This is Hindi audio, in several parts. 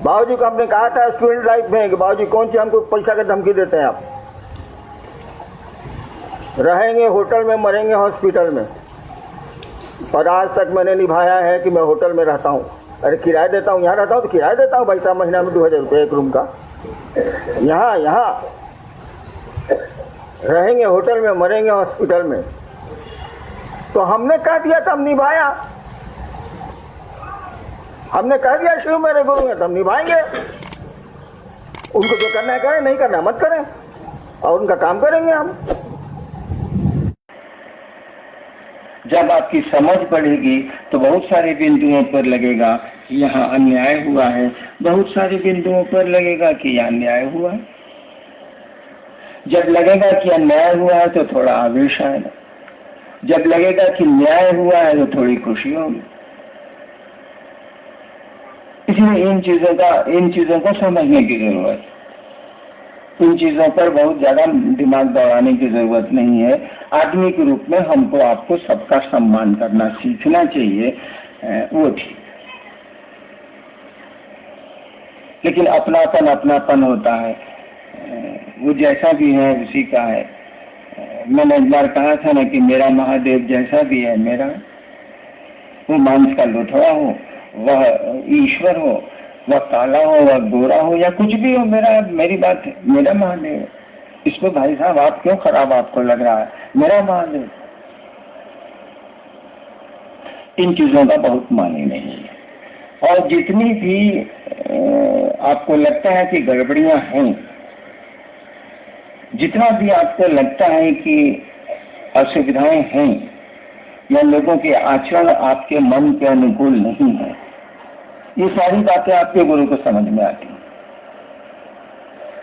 बाबूजी को आपने कहा था स्टूडेंट लाइफ में कि बाबूजी कौन सी हमको पैसा की धमकी देते हैं आप? रहेंगे होटल में, मरेंगे हॉस्पिटल में। और आज तक मैंने निभाया है कि मैं होटल में रहता हूँ। अरे किराया देता हूँ, यहाँ रहता हूँ तो किराया देता हूँ भाई साहब, महीना में 2000 रुपये एक रूम का। यहाँ रहेंगे होटल में, मरेंगे हॉस्पिटल में। तो हमने कह दिया तो हम निभाया। हमने कह दिया शिव मेरे गुरु हैं तो हम निभाएंगे। उनको जो करना है करें, नहीं करना मत करें, और उनका काम करेंगे हम। जब आपकी समझ बढ़ेगी तो बहुत सारे बिंदुओं पर लगेगा कि यहाँ अन्याय हुआ है, बहुत सारे बिंदुओं पर लगेगा कि यहाँ अन्याय हुआ है। जब लगेगा कि अन्याय हुआ है तो थोड़ा आवेश आएगा, जब लगेगा कि न्याय हुआ है तो थोड़ी खुशी होगी। इसलिए इन चीजों को समझने की जरूरत है। इन चीजों पर बहुत ज्यादा दिमाग दौड़ाने की जरूरत नहीं है। आदमी के रूप में हमको आपको सबका सम्मान करना सीखना चाहिए, वो ठीक। लेकिन अपनापन होता है, वो जैसा भी है उसी का है। मैंने एक बार कहा था ना कि मेरा महादेव जैसा भी है मेरा, वो मांस का लोथड़ा हो, वह ईश्वर हो, वह काला हो, वह गोरा हो, या कुछ भी हो, मेरी बात है, मेरा महादेव। इसमें भाई साहब आप क्यों खराब आपको लग रहा है? मेरा महादेव। इन चीजों का बहुत मानी नहीं है। और जितनी भी आपको लगता है कि गड़बड़ियां हैं, जितना भी आपको लगता है कि असुविधाएं हैं या लोगों के आचरण आपके मन के अनुकूल नहीं है, ये सारी बातें आपके गुरु को समझ में आती हैं।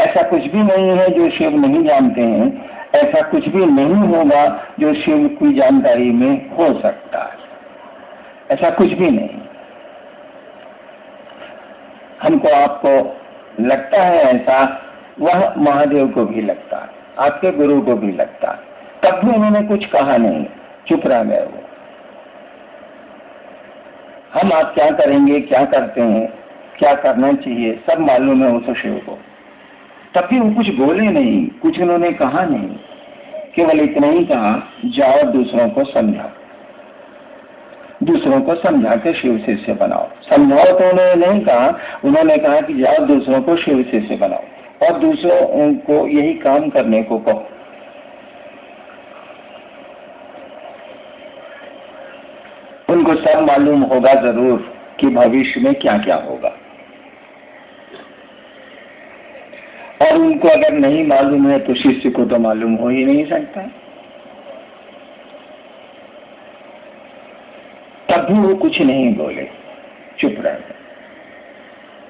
ऐसा कुछ भी नहीं है जो शिव नहीं जानते हैं, ऐसा कुछ भी नहीं होगा जो शिव की जानकारी में हो सकता है, ऐसा कुछ भी नहीं। हमको आपको लगता है ऐसा, वह महादेव को भी लगता है, आपके गुरु को भी लगता है। तब भी उन्होंने कुछ कहा नहीं, चुप रह गए वो। हम आप क्या करेंगे, क्या करते हैं, क्या करना चाहिए, सब मालूम है उस शिव को। तब भी वो कुछ बोले नहीं, कुछ उन्होंने कहा नहीं, केवल इतना ही कहा, जाओ दूसरों को समझाओ, दूसरों को समझा के शिव शिष्य बनाओ। समझाओ तो उन्होंने नहीं कहा, उन्होंने कहा कि जाओ दूसरों को शिव शिष्य बनाओ और दूसरों को यही काम करने को कहो। उनको सब मालूम होगा जरूर कि भविष्य में क्या क्या होगा, और उनको अगर नहीं मालूम है तो शिष्य को तो मालूम हो ही नहीं सकता। तब भी वो कुछ नहीं बोले, चुप रह गए।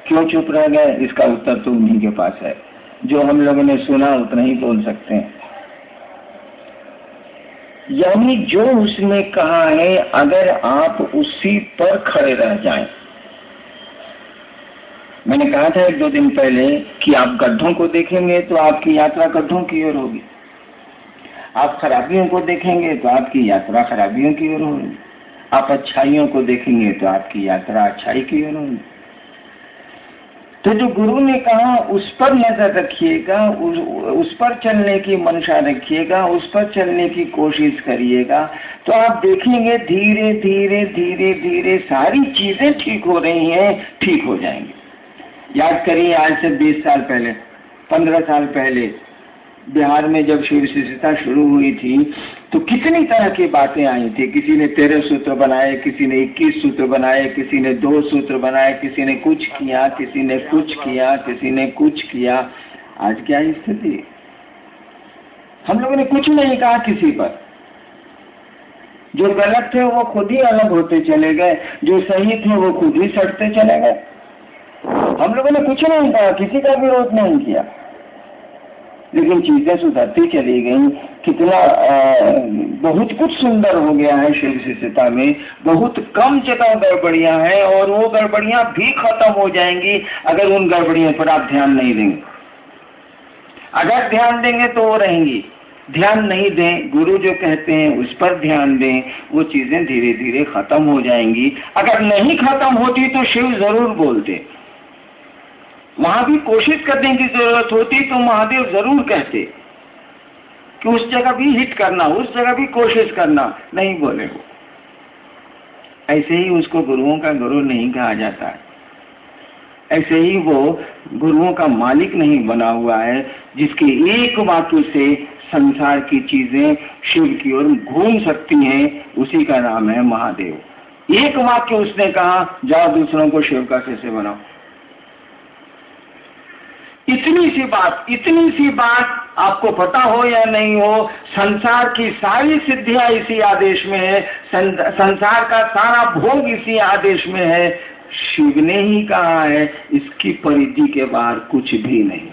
क्यों चुप रह गए, इसका उत्तर तो उन्हीं के पास है। जो हम लोगों ने सुना उतना ही बोल सकते हैं। यानी जो उसने कहा है, अगर आप उसी पर खड़े रह जाएं। मैंने कहा था 1-2 दिन पहले कि आप गड्ढों को देखेंगे तो आपकी यात्रा गड्ढों की ओर होगी, आप खराबियों को देखेंगे तो आपकी यात्रा खराबियों की ओर होगी, आप अच्छाइयों को देखेंगे तो आपकी यात्रा अच्छाई की ओर होगी। तो जो गुरु ने कहा उस पर नजर रखिएगा, उस पर चलने की मंशा रखिएगा, उस पर चलने की कोशिश करिएगा, तो आप देखेंगे धीरे धीरे धीरे धीरे सारी चीजें ठीक हो रही हैं, ठीक हो जाएंगी। याद करिए, आज से 20 साल पहले, 15 साल पहले बिहार में जब शिव शिष्यता शुरू हुई थी तो कितनी तरह की बातें आई थी। किसी ने 13 सूत्र बनाए, किसी ने 21 सूत्र बनाए, किसी ने 2 सूत्र बनाए, किसी ने कुछ किया, किसी ने कुछ किया, किसी ने कुछ किया। आज क्या स्थिति? हम लोगों ने कुछ नहीं कहा किसी पर। जो गलत थे वो खुद ही अलग होते चले गए, जो सही थे वो खुद ही सटते चले गए। हम लोगों ने कुछ नहीं कहा, किसी का विरोध नहीं किया, लेकिन चीजें सुधरती चली गई। कितना बहुत कुछ सुंदर हो गया है शिव शिष्यता में। बहुत कम जगह गड़बड़ियां हैं और वो गड़बड़ियां भी खत्म हो जाएंगी अगर उन गड़बड़ियों पर आप ध्यान नहीं देंगे। अगर ध्यान देंगे तो वो रहेंगी, ध्यान नहीं दें, गुरु जो कहते हैं उस पर ध्यान दें, वो चीजें धीरे धीरे खत्म हो जाएंगी। अगर नहीं खत्म होती तो शिव जरूर बोलते, वहां भी कोशिश करने की जरूरत होती तो महादेव जरूर कहते कि उस जगह भी हिट करना, उस जगह भी कोशिश करना, नहीं बोले वो। ऐसे ही उसको गुरुओं का गुरु नहीं कहा जाता है, ऐसे ही वो गुरुओं का मालिक नहीं बना हुआ है, जिसके एक वाक्य से संसार की चीजें शिव की ओर घूम सकती हैं, उसी का नाम है महादेव। एक वाक्य उसने कहा, जाओ दूसरों को शिव का शिष्य बनाओ। इतनी सी बात आपको पता हो या नहीं हो, संसार की सारी सिद्धियां इसी आदेश में है, संसार का सारा भोग इसी आदेश में है। शिव ने ही कहा है, इसकी परिधि के बाहर कुछ भी नहीं,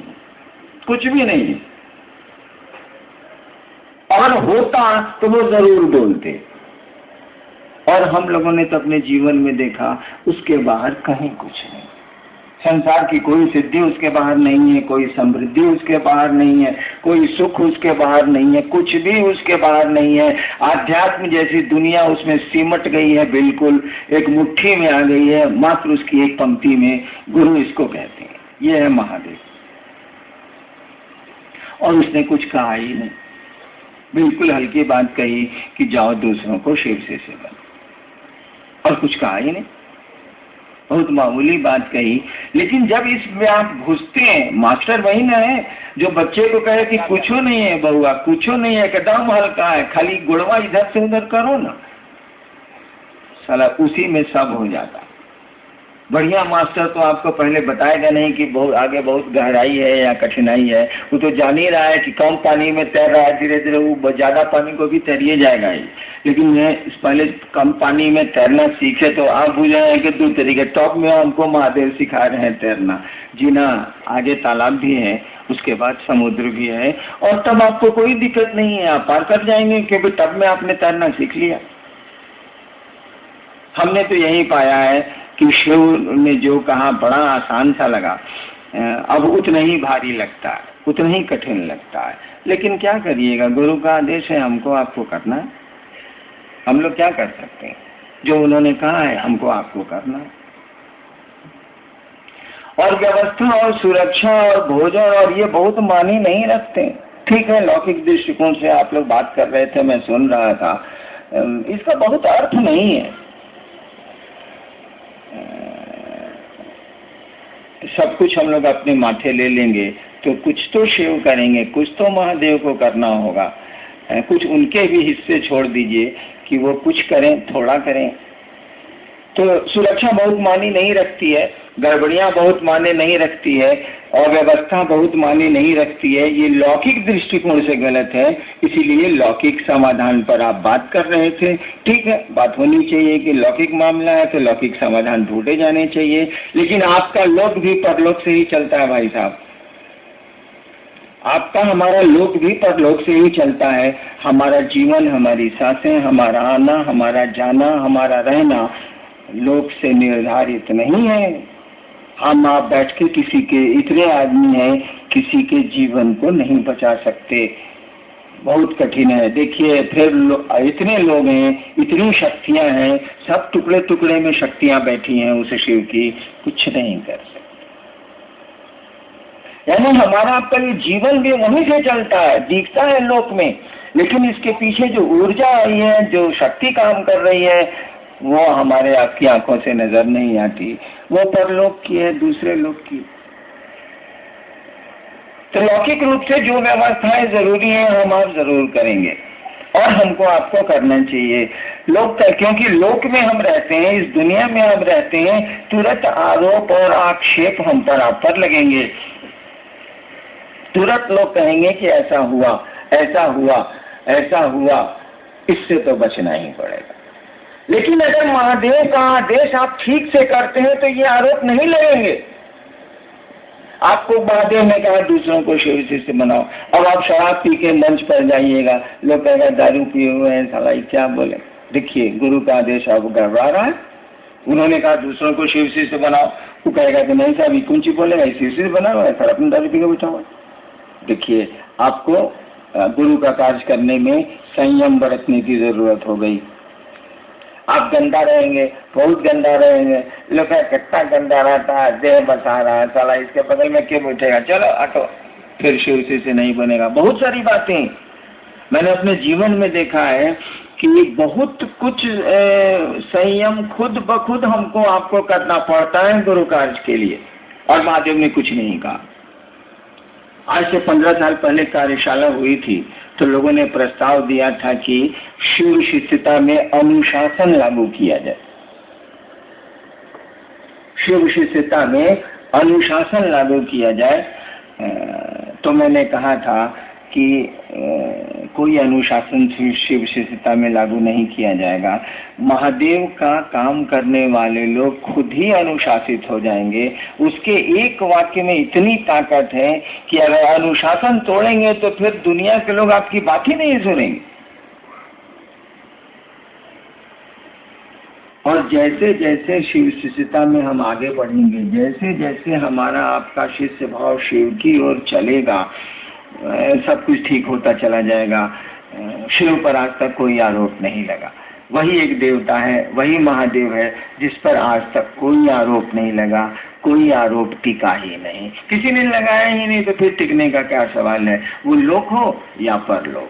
कुछ भी नहीं। और होता तो वो जरूर बोलते, और हम लोगों ने तो अपने जीवन में देखा उसके बाहर कहीं कुछ नहीं। संसार की कोई सिद्धि उसके बाहर नहीं है, कोई समृद्धि उसके बाहर नहीं है, कोई सुख उसके बाहर नहीं है, कुछ भी उसके बाहर नहीं है। आध्यात्म जैसी दुनिया उसमें सिमट गई है, बिल्कुल एक मुट्ठी में आ गई है, मात्र उसकी एक पंक्ति में गुरु इसको कहते हैं। ये है महादेव। और उसने कुछ कहा ही नहीं, बिल्कुल हल्की बात कही कि जाओ दूसरों को शिव से सेवा, और कुछ कहा ही नहीं, बहुत मामूली बात कही। लेकिन जब इसमें आप घुसते हैं, मास्टर वही ना है जो बच्चे को कहे कि कुछ नहीं है बहुआ, कुछ नहीं है, एकदम हल्का है, खाली गुड़वा इधर से उधर करो ना, साला उसी में सब हो जाता। बढ़िया मास्टर तो आपको पहले बताएगा नहीं कि बहुत आगे बहुत गहराई है या कठिनाई है, वो तो जान ही रहा है कि कम पानी में तैर रहा है, धीरे धीरे वो ज्यादा पानी को भी तैरिए जाएगा ही। लेकिन मैं पहले कम पानी में तैरना सीखे तो आप बुझे हैं कि 2 तरीके, टॉप में हमको महादेव सिखा रहे हैं तैरना, जीना, आगे तालाब भी है, उसके बाद समुद्र भी है, और तब आपको कोई दिक्कत नहीं है, आप पार कर जाएंगे, क्योंकि तब में आपने तैरना सीख लिया। हमने तो यही पाया है कि शिव ने जो कहा बड़ा आसान सा लगा, अब उतना ही भारी लगता है, उतना ही कठिन लगता है। लेकिन क्या करिएगा, गुरु का आदेश है, हमको आपको करना है। हम लोग क्या कर सकते हैं, जो उन्होंने कहा है हमको आपको करना है। और व्यवस्था और सुरक्षा और भोजन और ये बहुत मानी नहीं रखते। ठीक है, लौकिक दृष्टिकोण से आप लोग बात कर रहे थे, मैं सुन रहा था, इसका बहुत अर्थ नहीं है। सब कुछ हम लोग अपने माथे ले लेंगे तो कुछ तो शिव करेंगे, कुछ तो महादेव को करना होगा, कुछ उनके भी हिस्से छोड़ दीजिए कि वो कुछ करें, थोड़ा करें। तो सुरक्षा बहुत मानी नहीं रखती है, गड़बड़ियां बहुत माने नहीं रखती है, और व्यवस्था बहुत माने नहीं रखती है। ये लौकिक दृष्टिकोण से गलत है, इसीलिए लौकिक समाधान पर आप बात कर रहे थे। ठीक है, बात होनी चाहिए कि लौकिक मामला है तो लौकिक समाधान ढूंढे जाने चाहिए, लेकिन आपका लोक भी परलोक से ही चलता है भाई साहब। आपका हमारा लोक भी परलोक से ही चलता है। हमारा जीवन, हमारी सांसें, हमारा आना, हमारा जाना, हमारा रहना लोक से निर्धारित नहीं है। हम आप बैठ के किसी के, इतने आदमी हैं, किसी के जीवन को नहीं बचा सकते, बहुत कठिन है। देखिए फिर इतने लोग हैं, इतनी शक्तियां हैं, सब टुकड़े टुकड़े में शक्तियां बैठी हैं उस शिव की, कुछ नहीं कर सकते। यानी हमारा आपका ये जीवन भी वहीं से चलता है, दिखता है लोक में, लेकिन इसके पीछे जो ऊर्जा आई है, जो शक्ति काम कर रही है, वो हमारे आपकी आंखों से नजर नहीं आती, वो परलोक की है, दूसरे लोक की। तो लौकिक रूप से जो व्यवस्थाएं जरूरी है हम आप जरूर करेंगे, और हमको आपको करना चाहिए। लोक, क्योंकि लोक में हम रहते हैं, इस दुनिया में हम रहते हैं, तुरंत आरोप और आक्षेप हम पर आप पर लगेंगे। तुरंत लोग कहेंगे कि ऐसा हुआ, ऐसा हुआ, ऐसा हुआ, इससे तो बचना ही पड़ेगा। लेकिन अगर महादेव का आदेश आप ठीक से करते हैं तो ये आरोप नहीं लगेंगे। आपको महादेव ने कहा दूसरों को शिव शिष्य बनाओ, अब आप शराब पी के मंच पर जाइएगा, लोग कहेगा दारू पिए हुए हैं, साला क्या बोले। देखिए गुरु का आदेश अब गड़बड़ा रहा है। उन्होंने कहा दूसरों को शिव शिष्य बनाओ, वो कहेगा कि नहीं साहब कुंची बोलेगा, शिव शिष्य बनाओ, ऐसा अपने दारू पी के बैठा हुआ। देखिए आपको गुरु का कार्य करने में संयम बरतने की जरूरत हो गई। आप गंदा रहेंगे, बहुत गंदा रहेंगे, लोग कितना गंदा रहता है, देह बसा रहा है, साला इसके बगल में क्यों बैठेगा, चलो हटो, फिर शिव से नहीं बनेगा। बहुत सारी बातें मैंने अपने जीवन में देखा है कि बहुत कुछ संयम खुद ब खुद हमको आपको करना पड़ता है गुरु कार्य के लिए, और महादेव ने कुछ नहीं कहा। आज से 15 साल पहले कार्यशाला हुई थी तो लोगों ने प्रस्ताव दिया था कि शिव शिष्यता में अनुशासन लागू किया जाए, शिव शिष्यता में अनुशासन लागू किया जाए। तो मैंने कहा था कि कोई अनुशासन शिव शिष्यता में लागू नहीं किया जाएगा। महादेव का काम करने वाले लोग खुद ही अनुशासित हो जाएंगे। उसके एक वाक्य में इतनी ताकत है कि अगर अनुशासन तोड़ेंगे तो फिर दुनिया के लोग आपकी बात ही नहीं सुनेंगे। और जैसे जैसे शिव शिष्यता में हम आगे बढ़ेंगे, जैसे जैसे हमारा आपका शिष्य भाव शिव की ओर चलेगा, सब कुछ ठीक होता चला जाएगा। शिव पर आज तक कोई आरोप नहीं लगा। वही एक देवता है, वही महादेव है जिस पर आज तक कोई आरोप नहीं लगा, कोई आरोप टिका ही नहीं। किसी ने लगाया ही नहीं तो फिर टिकने का क्या सवाल है, वो लोक हो या परलोक।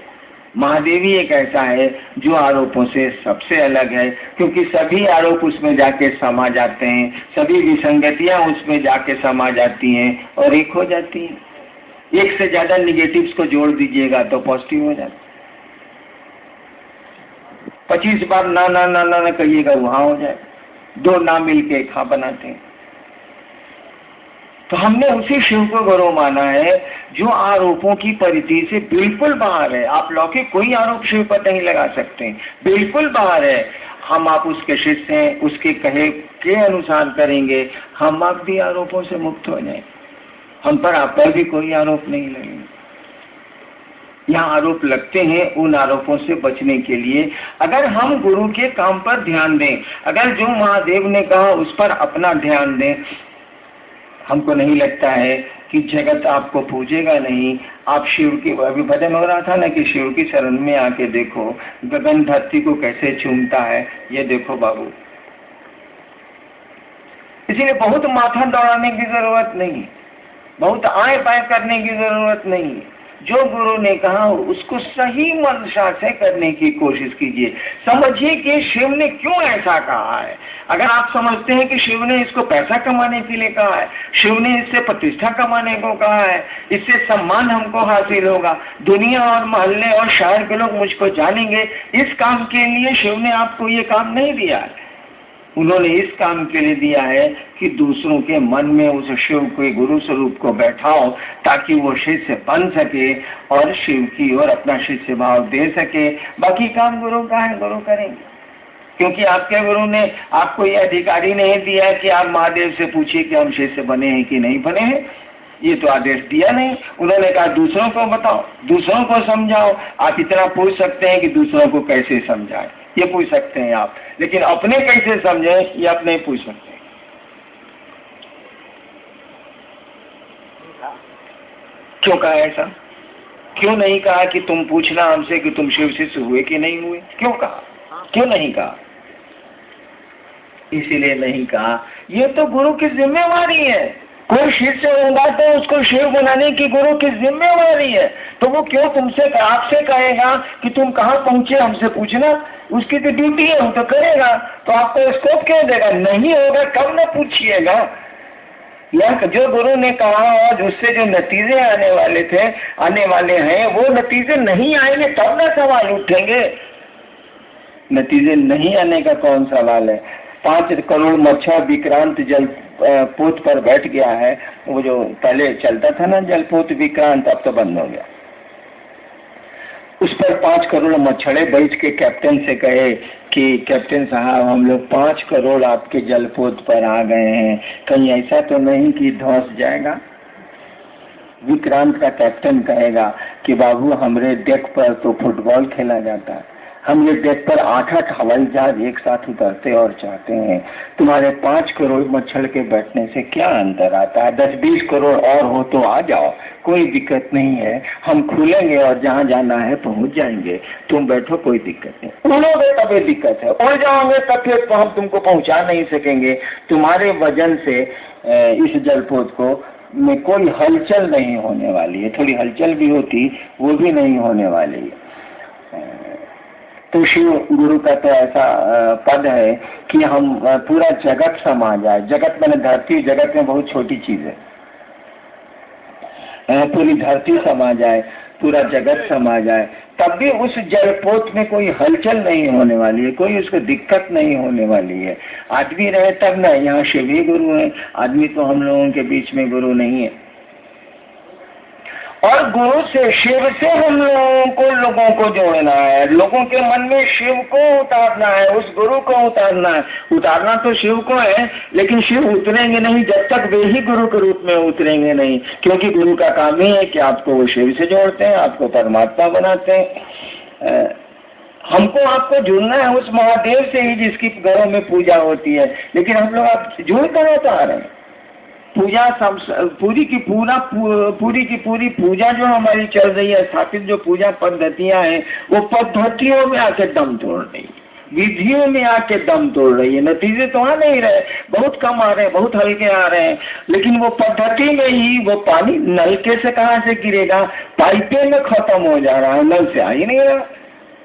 महादेव ही एक ऐसा है जो आरोपों से सबसे अलग है, क्योंकि सभी आरोप उसमें जाके समा जाते हैं, सभी विसंगतियां उसमें जाके समा जाती हैं और एक हो जाती हैं। एक से ज्यादा निगेटिव्स को जोड़ दीजिएगा तो पॉजिटिव हो जाता। 25 बार ना ना ना ना, ना कहिएगा वहां हो जाए। 2 ना मिलके एक हाँ बनाते हैं। तो हमने उसी शिव को गुरु माना है जो आरोपों की परिधि से बिल्कुल बाहर है। आप लौकिक कोई आरोप शिव पर नहीं लगा सकते, बिल्कुल बाहर है। हम आप उसके शिष्य हैं, उसके कहे के अनुसार करेंगे, हम आप भी आरोपों से मुक्त हो जाएं। हम पर आप पर भी कोई आरोप नहीं लगेगा। यहाँ आरोप लगते हैं उन आरोपों से बचने के लिए। अगर हम गुरु के काम पर ध्यान दें, अगर जो महादेव ने कहा उस पर अपना ध्यान दें, हमको नहीं लगता है कि जगत आपको पूजेगा नहीं। आप शिव की, अभी भजन हो रहा था ना कि शिव की शरण में आके देखो गगन धरती को कैसे चूमता है, ये देखो बाबू। इसीलिए बहुत माथा दौड़ाने की जरूरत नहीं, बहुत आए पाए करने की जरूरत नहीं। जो गुरु ने कहा उसको सही मंशा से करने की कोशिश कीजिए। समझिए कि शिव ने क्यों ऐसा कहा है। अगर आप समझते हैं कि शिव ने इसको पैसा कमाने के लिए कहा है, शिव ने इससे प्रतिष्ठा कमाने को कहा है, इससे सम्मान हमको हासिल होगा, दुनिया और मोहल्ले और शहर के लोग मुझको जानेंगे, इस काम के लिए शिव ने आपको ये काम नहीं दिया है। उन्होंने इस काम के लिए दिया है कि दूसरों के मन में उस शिव के गुरु स्वरूप को बैठाओ, ताकि वो शिष्य बन सके और शिव की ओर अपना शिष्य भाव दे सके। बाकी काम गुरु का है, गुरु करेंगे। क्योंकि आपके गुरु ने आपको ये अधिकारी नहीं दिया है कि आप महादेव से पूछिए कि हम शिष्य बने हैं कि नहीं बने हैं, ये तो आदेश दिया नहीं। उन्होंने कहा दूसरों को बताओ, दूसरों को समझाओ। आप इतना पूछ सकते हैं कि दूसरों को कैसे समझाएं, ये पूछ सकते हैं आप, लेकिन अपने कैसे समझें ये आप नहीं पूछ सकते। क्यों कहा ऐसा? क्यों नहीं कहा कि तुम पूछना हमसे कि तुम शिव शिष्य हुए कि नहीं हुए? क्यों कहा? क्यों नहीं कहा? इसीलिए नहीं कहा, ये तो गुरु की जिम्मेवारी है। कोई शिष्य होगा तो उसको शिव बनाने की गुरु की जिम्मेवारी है। तो वो क्यों तुमसे आपसे कहेगा कि तुम कहाँ पहुंचे हमसे पूछना? उसकी तो ड्यूटी है, वो तो करेगा। तो आपको स्कोप क्यों देगा? नहीं होगा कब न पूछिएगा। यह जो गुरु ने कहा और उससे जो नतीजे आने वाले थे, आने वाले हैं, वो नतीजे नहीं आएंगे तब न सवाल उठेंगे। नतीजे नहीं आने का कौन सवाल है? 5 करोड़ मच्छर विक्रांत जलपोत पर बैठ गया है। वो जो पहले चलता था ना जलपोत विक्रांत, अब तो बंद हो गया। उस पर 5 करोड़ मच्छरे बैठ के कैप्टन से कहे कि कैप्टन साहब हम लोग 5 करोड़ आपके जलपोत पर आ गए हैं, कहीं ऐसा तो नहीं कि धंस जाएगा? विक्रांत का कैप्टन कहेगा कि बाबू हमरे डेक पर तो फुटबॉल खेला जाता है, हम ये देख कर 8-8 हवाई जहाज एक साथ उतरते और चाहते हैं। तुम्हारे 5 करोड़ मच्छर के बैठने से क्या अंतर आता है? 10-20 करोड़ और हो तो आ जाओ, कोई दिक्कत नहीं है। हम खुलेंगे और जहाँ जाना है पहुँच जाएंगे। तुम बैठो, कोई दिक्कत नहीं। उड़ोगे तभी दिक्कत है, उड़ जाओगे तब फिर तो हम तुमको पहुँचा नहीं सकेंगे। तुम्हारे वजन से इस जलपोत को में कोई हलचल नहीं होने वाली है। थोड़ी हलचल भी होती, वो भी नहीं होने वाली है। तो शिव गुरु का तो ऐसा पद है कि हम पूरा जगत समा जाए। जगत मैंने धरती, जगत में बहुत छोटी चीज है। पूरी धरती समा जाए, पूरा जगत समा जाए, तब भी उस जलपोत में कोई हलचल नहीं होने वाली है, कोई उसको दिक्कत नहीं होने वाली है। आदमी रहे तब ना, यहाँ शिव ही गुरु है। आदमी तो हम लोगों के बीच में गुरु नहीं है। और गुरु से, शिव से हम लोगों को जोड़ना है। लोगों के मन में शिव को उतारना है, उस गुरु को उतारना है। उतारना तो शिव को है, लेकिन शिव उतरेंगे नहीं जब तक वे ही गुरु के रूप में उतरेंगे नहीं। क्योंकि गुरु का काम ही है कि आपको वो शिव से जोड़ते हैं, आपको परमात्मा बनाते हैं। हमको आपको जुड़ना है उस महादेव से ही जिसकी घरों में पूजा होती है। लेकिन हम लोग आप जुड़ कर उतार रहे हैं। पूजा पूरी की पूरी पूजा जो हमारी चल रही है, स्थापित जो पूजा पद्धतियां हैं, वो पद्धतियों में आके दम तोड़ रही है, विधियों में आके दम तोड़ रही है। नतीजे तो आ नहीं रहे, बहुत कम आ रहे हैं, बहुत हल्के आ रहे हैं। लेकिन वो पद्धति में ही वो पानी नलके से कहाँ से गिरेगा, पाइपे में खत्म हो जा रहा है, नल से आ ही नहीं रहा।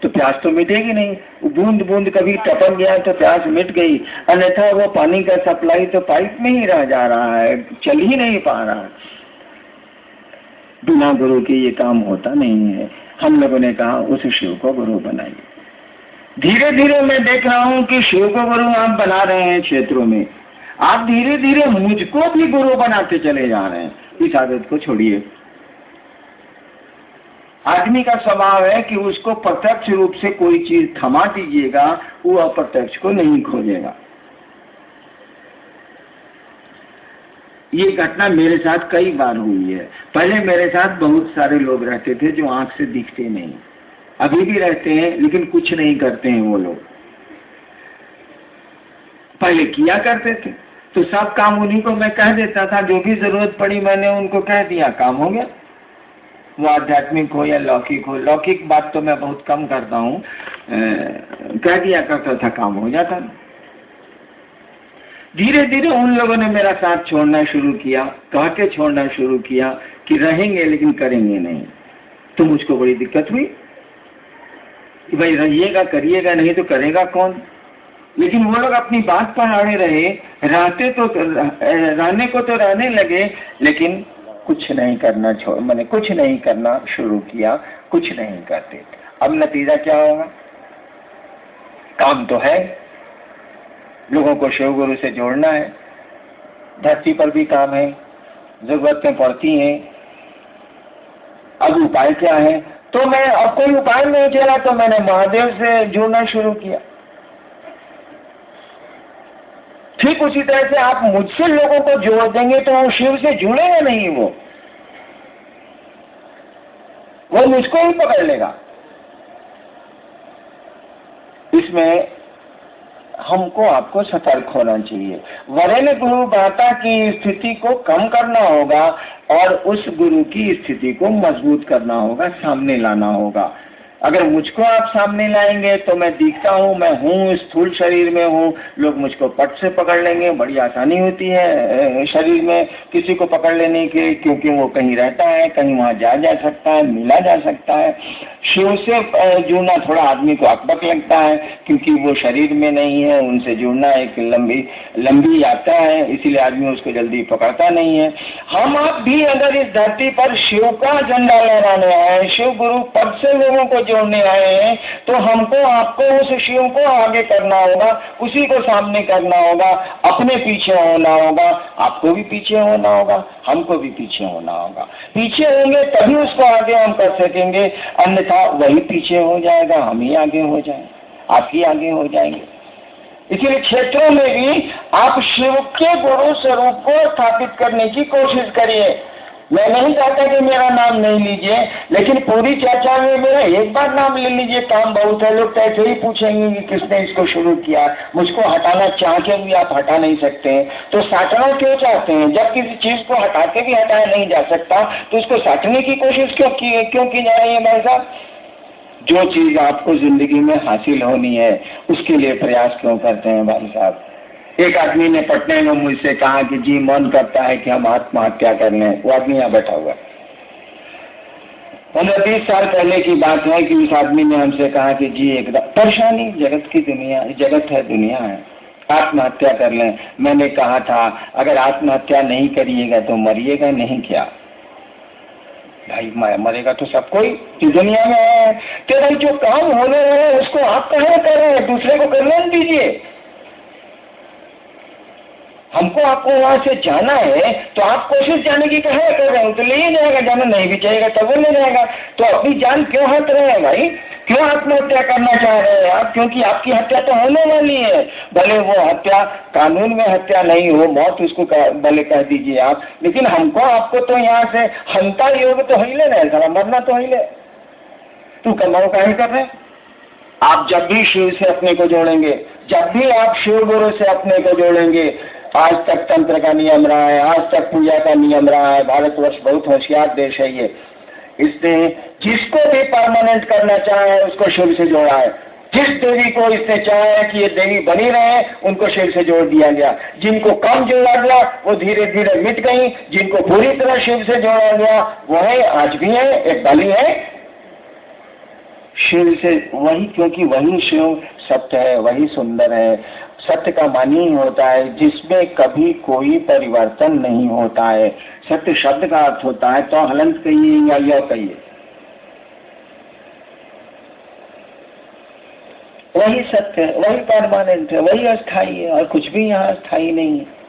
तो प्यास तो मिटेगी नहीं। बूंद बूंद कभी टपक गया तो प्यास मिट गई, अन्यथा वो पानी का सप्लाई तो पाइप में ही रह जा रहा है, चल ही नहीं पा रहा है। बिना गुरु के ये काम होता नहीं है। हम लोगों ने कहा उस शिव को गुरु बनाइए। धीरे धीरे मैं देख रहा हूँ कि शिव को गुरु आप बना रहे हैं क्षेत्रों में। आप धीरे धीरे मुझको भी गुरु बनाते चले जा रहे हैं। इस आदत को छोड़िए। आदमी का स्वभाव है कि उसको प्रत्यक्ष रूप से कोई चीज थमा दीजिएगा, वो अप्रत्यक्ष को नहीं खोजेगा। ये घटना मेरे साथ कई बार हुई है। पहले मेरे साथ बहुत सारे लोग रहते थे जो आंख से दिखते नहीं, अभी भी रहते हैं, लेकिन कुछ नहीं करते हैं वो लोग। पहले किया करते थे तो सब काम उन्हीं को मैं कह देता था। जो भी जरूरत पड़ी मैंने उनको कह दिया, काम हो गया। वो आध्यात्मिक हो या लौकिक हो, लौकिक बात तो मैं बहुत कम करता हूँ, कह दिया करता था, काम हो जाता। धीरे धीरे उन लोगों ने मेरा साथ छोड़ना शुरू किया, कह के छोड़ना शुरू किया कि रहेंगे लेकिन करेंगे नहीं। तो मुझको बड़ी दिक्कत हुई कि भाई रहिएगा करिएगा, नहीं तो करेगा कौन। लेकिन वो लोग अपनी बात पर अड़े रहे, रहने को तो रहने लगे, लेकिन कुछ नहीं करना मैंने कुछ नहीं करना शुरू किया, कुछ नहीं करते। अब नतीजा क्या होगा? काम तो है, लोगों को शिव गुरु से जोड़ना है, धरती पर भी काम है, जरूरतें पड़ती हैं। अब उपाय क्या है? तो मैं अब कोई उपाय नहीं चला तो मैंने महादेव से जुड़ना शुरू किया। ठीक उसी तरह से आप मुझसे लोगों को जोड़ देंगे तो वो शिव से जुड़ेगा नहीं, वो मुझको ही पकड़ लेगा। इसमें हमको आपको सतर्क होना चाहिए। वरेण्य गुरु बाता की स्थिति को कम करना होगा और उस गुरु की स्थिति को मजबूत करना होगा, सामने लाना होगा। अगर मुझको आप सामने लाएंगे तो मैं दिखता हूँ, मैं हूँ, स्थूल शरीर में हूँ, लोग मुझको पट से पकड़ लेंगे। बड़ी आसानी होती है शरीर में किसी को पकड़ लेने की, क्योंकि वो कहीं रहता है, कहीं वहाँ जा सकता है, मिला जा सकता है। शिव से जुड़ना थोड़ा आदमी को अकबक लगता है, क्योंकि वो शरीर में नहीं है, उनसे जुड़ना एक लंबी यात्रा है, इसीलिए आदमी उसको जल्दी पकड़ता नहीं है। हम आप भी अगर इस धरती पर शिव का झंडा लहराने आए, शिव गुरु पद से लोगों को जोड़ने आए हैं, तो हमको आपको उस शिव को आगे करना होगा, उसी को सामने करना होगा, अपने पीछे होना होगा। आपको भी पीछे होना होगा, हमको भी पीछे होना होगा। पीछे होंगे तभी उसको आगे हम कर सकेंगे, अन्यथा वही पीछे हो जाएगा, हम ही आगे हो जाएंगे, आप ही आगे हो जाएंगे। इसलिए क्षेत्रों में भी आप शिव के गुरु स्वरूप को स्थापित करने की कोशिश करिए। मैं नहीं चाहता कि मेरा नाम नहीं लीजिए, लेकिन पूरी चर्चा में मेरा एक बार नाम ले लीजिए, काम बहुत है। लोग तो ऐसे ही पूछेंगे कि किसने इसको शुरू किया। मुझको हटाना चाह के भी आप हटा नहीं सकते हैं, तो साटना क्यों चाहते हैं? जब किसी चीज को हटा के भी हटाया नहीं जा सकता तो उसको साटने की कोशिश क्यों की जा रही है भाई साहब? जो चीज आपको जिंदगी में हासिल होनी है उसके लिए प्रयास क्यों करते हैं भाई साहब? एक आदमी ने पटने में मुझसे कहा कि जी मन करता है कि हम आत्महत्या कर लें। वो आदमी यहाँ बैठा हुआ, 15-20 साल पहले की बात है कि उस आदमी ने हमसे कहा कि जी एकदम परेशानी, जगत की दुनिया, जगत है, दुनिया है, आत्महत्या कर लें। मैंने कहा था अगर आत्महत्या नहीं करिएगा तो मरिएगा नहीं क्या? भाई मरेगा तो सब कोई इस दुनिया में है। तो भाई जो काम होने रहे उसको आप कहाँ कर रहे हैं? दूसरे को करने दीजिए। हमको आपको वहां से जाना है तो आप कोशिश जाने की कहाँ कर रहे हो? तो ले ही जाएगा, जाना नहीं भी चाहिएगा तब वो ले जाएगा। तो अपनी जान क्यों हट रहे हैं भाई? क्यों आत्महत्या करना चाह रहे हैं आप? क्योंकि आपकी हत्या तो होने वाली है। भले वो हत्या कानून में हत्या नहीं हो, मौत उसको भले कह दीजिए आप, लेकिन हमको आपको तो यहाँ से हंता योग तो ही ले रहे हैं, मरना तो ही ले। तू कमाओ काहे कर रहे? आप जब भी शिव से अपने को जोड़ेंगे, जब भी आप शिव गुरु से अपने को जोड़ेंगे, आज तक तंत्र का नियम रहा है, आज तक पूजा का नियम रहा है। भारतवर्ष बहुत होशियार देश है ये। इसने जिसको भी परमानेंट करना चाहे उसको शिव से जोड़ा है। जिस देवी को इसने चाहा कि ये देवी बनी रहे उनको शिव से जोड़ दिया गया। जिनको कम जोड़ा गया वो धीरे धीरे मिट गई, जिनको पूरी तरह शिव से जोड़ा गया वो है, आज भी है, एक बलि है शिव से। वही, क्योंकि वही शिव सत्य है, वही सुंदर है। सत्य का मानी ही होता है जिसमें कभी कोई परिवर्तन नहीं होता है। सत्य शब्द का अर्थ होता है तो हलंत कहिए या यह कहिए, वही सत्य है, वही परमानेंट है, वही अस्थाई है, और कुछ भी यहाँ अस्थाई नहीं है।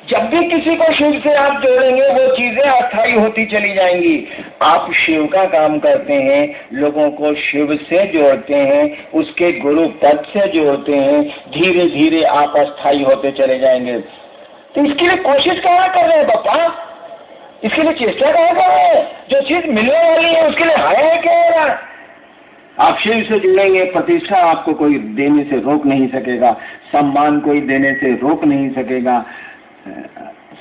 जब भी किसी को शिव से आप जोड़ेंगे वो चीजें अस्थाई होती चली जाएंगी। आप शिव का काम करते हैं, लोगों को शिव से जोड़ते हैं, उसके गुरु पद से जोड़ते हैं, धीरे धीरे आप अस्थाई होते चले जाएंगे। तो इसके लिए कोशिश कहाँ कर रहे हैं पापा? इसके लिए चेष्टा कहाँ कर रहे हैं? जो चीज मिलने वाली है उसके लिए हाय क्या हो रहा है? आप शिव से जुड़ेंगे, प्रतिष्ठा आपको कोई देने से रोक नहीं सकेगा, सम्मान कोई देने से रोक नहीं सकेगा।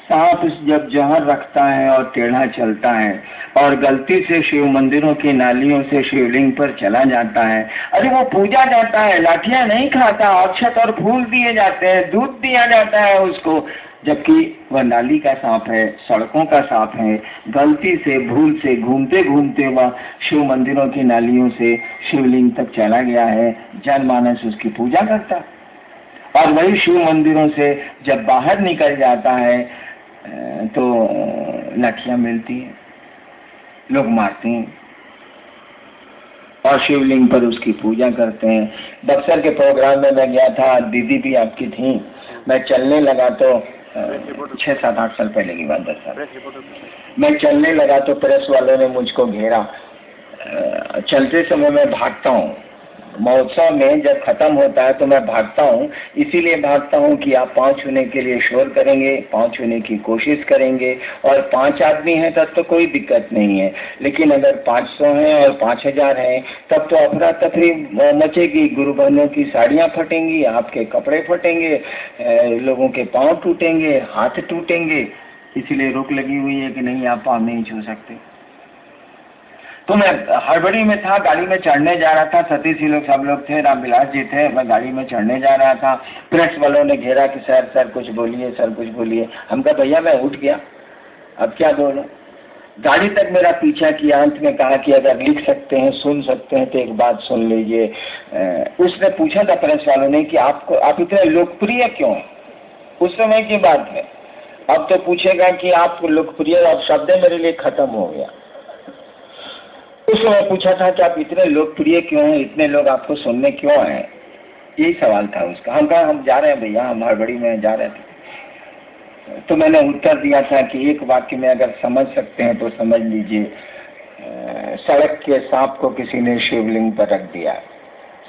सांप जब जहर रखता है और टेढ़ा चलता है और गलती से शिव मंदिरों की नालियों से शिवलिंग पर चला जाता है, अरे वो पूजा जाता है, लाठियां नहीं खाता, अक्षत और फूल दिए जाते हैं, दूध दिया जाता है उसको, जबकि वह नाली का सांप है, सड़कों का सांप है। गलती से, भूल से, घूमते घूमते वह शिव मंदिरों की नालियों से शिवलिंग तक चला गया है। जनमानस उसकी पूजा करता है और वही शिव मंदिरों से जब बाहर निकल जाता है तो लाठियां मिलती हैं, लोग मारते हैं और शिवलिंग पर उसकी पूजा करते हैं। बक्सर के प्रोग्राम में मैं गया था, दीदी भी आपकी थी। मैं चलने लगा तो 6-7-8 साल पहले की बात, 10 साल मैं चलने लगा तो प्रेस वालों ने मुझको घेरा। चलते समय मैं भागता हूँ, महोत्सव में जब खत्म होता है तो मैं भागता हूँ। इसीलिए भागता हूँ कि आप पाँव छूने के लिए शोर करेंगे, पाँव छूने की कोशिश करेंगे, और 5 आदमी हैं तब तो कोई दिक्कत नहीं है, लेकिन अगर 500 हैं और 5000 हैं तब तो अफरा तफरी मचेगी। गुरु बहनों की साड़ियाँ फटेंगी, आपके कपड़े फटेंगे, लोगों के पाँव टूटेंगे, हाथ टूटेंगे। इसीलिए रोक लगी हुई है कि नहीं, आप पाँव नहीं छू सकते। तो मैं हड़बड़ी में था, गाड़ी में चढ़ने जा रहा था, सतीश जी लोग सब लोग थे, रामविलास जी थे, मैं गाड़ी में चढ़ने जा रहा था। प्रेस वालों ने घेरा कि सर कुछ बोलिए, सर कुछ बोलिए। हम कहा भैया मैं उठ गया, अब क्या बोलूं। गाड़ी तक मेरा पीछा किया, अंत में कहा कि अगर लिख सकते हैं, सुन सकते हैं तो एक बात सुन लीजिए। उसने पूछा था प्रेस वालों ने कि आप इतने लोकप्रिय क्यों हैं? उस समय की बात है, अब तो पूछेगा कि आप लोकप्रिय, अब शब्द मेरे लिए खत्म हो गया। उस समय पूछा था कि आप इतने लोकप्रिय क्यों हैं, इतने लोग आपको सुनने क्यों आए, यही सवाल था उसका। हम कहा हम जा रहे हैं भैया, हम हड़बड़ी में जा रहे थे। तो मैंने उत्तर दिया था कि एक वाक्य में अगर समझ सकते हैं तो समझ लीजिए, सड़क के सांप को किसी ने शिवलिंग पर रख दिया।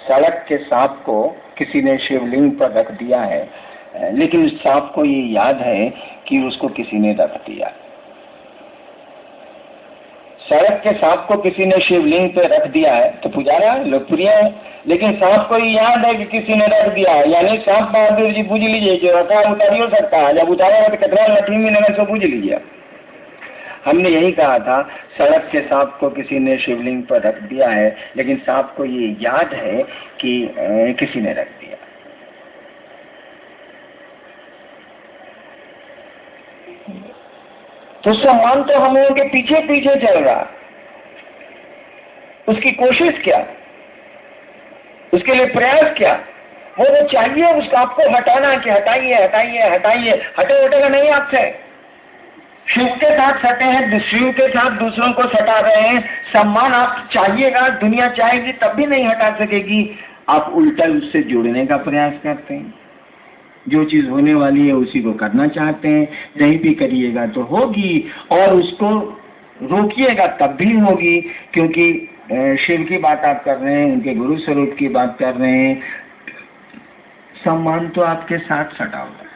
सड़क के सांप को किसी ने शिवलिंग पर रख दिया है, लेकिन उस सांप को ये याद है कि उसको किसी ने रख दिया। सड़क के सांप को किसी ने शिवलिंग पे रख दिया है तो पुजारा है, लोकप्रिय है, लेकिन सांप को याद है कि किसी ने रख दिया है, यानी सांप बहादुर जी पूछ लीजिए, जो रखा है उतार हो सकता है, जब उतारेगा तो कितना लठी मिलेगा सो पूछ लीजिए। हमने यही कहा था, सड़क के सांप को किसी ने शिवलिंग पर रख दिया है, लेकिन सांप को ये याद है कि किसी ने रख दिया। तो सम्मान तो हम लोगों के पीछे पीछे चल रहा, उसकी कोशिश क्या, उसके लिए प्रयास क्या, वो चाहिए उसको आपको हटाना कि हटाइए हटाइए हटाइए, हटेगा नहीं आपसे। शिव के साथ सटे हैं, शिव के साथ दूसरों को सटा रहे हैं, सम्मान आप चाहिएगा, दुनिया चाहेगी तब भी नहीं हटा सकेगी। आप उल्टा उससे जुड़ने का प्रयास करते हैं, जो चीज होने वाली है उसी को करना चाहते हैं, नहीं भी करिएगा तो होगी, और उसको रोकिएगा तब भी होगी, क्योंकि शिव की बात आप कर रहे हैं, उनके गुरु स्वरूप की बात कर रहे हैं। सम्मान तो आपके साथ सटा हुआ है,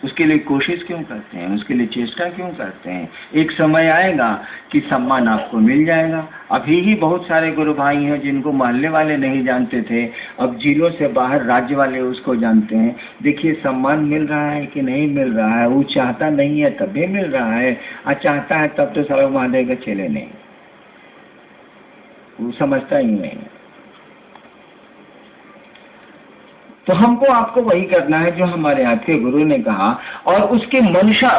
उसके लिए कोशिश क्यों करते हैं, उसके लिए चेष्टा क्यों करते हैं? एक समय आएगा कि सम्मान आपको मिल जाएगा। अभी ही बहुत सारे गुरु भाई हैं जिनको मोहल्ले वाले नहीं जानते थे, अब जिलों से बाहर राज्य वाले उसको जानते हैं। देखिए सम्मान मिल रहा है कि नहीं मिल रहा है, वो चाहता नहीं है तब भी मिल रहा है, और चाहता है तब तो सारा महादेव के चले नहीं, वो समझता ही नहीं। तो हमको आपको वही करना है जो हमारे आपके गुरु ने कहा, और उसकी मंशा,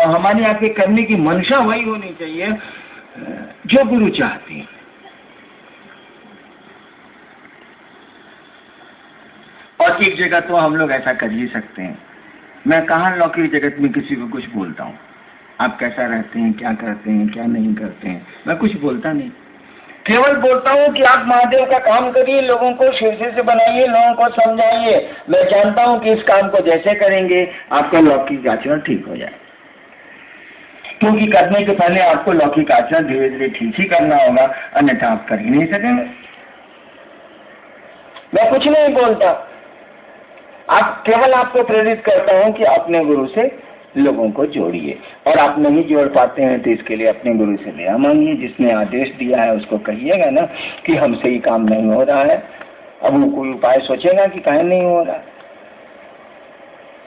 हमारे आपके करने की मंशा वही होनी चाहिए जो गुरु चाहते हैं। और एक जगह तो हम लोग ऐसा कर ही सकते हैं, मैं कहाँ लौकिक जगत में किसी को कुछ बोलता हूँ, आप कैसा रहते हैं, क्या करते हैं, क्या नहीं करते हैं, मैं कुछ बोलता नहीं, केवल बोलता हूँ कि आप महादेव का काम करिए, लोगों को शिव से बनाइए, लोगों को समझाइए। मैं जानता हूँ कि इस काम को जैसे करेंगे आपका लौकिक आचरण ठीक हो जाए, क्योंकि करने के पहले आपको लौकिक आचरण धीरे धीरे ठीक ही करना होगा, अन्यथा आप कर ही नहीं सकेंगे। मैं कुछ नहीं बोलता, आप केवल आपको प्रेरित करता हूँ कि अपने गुरु से लोगों को जोड़िए, और आप नहीं जोड़ पाते हैं तो इसके लिए अपने गुरु से दया मांगिए। जिसने आदेश दिया है उसको कहिएगा ना कि हमसे ही काम नहीं हो रहा है, अब वो कोई उपाय सोचेगा कि काहे नहीं हो रहा।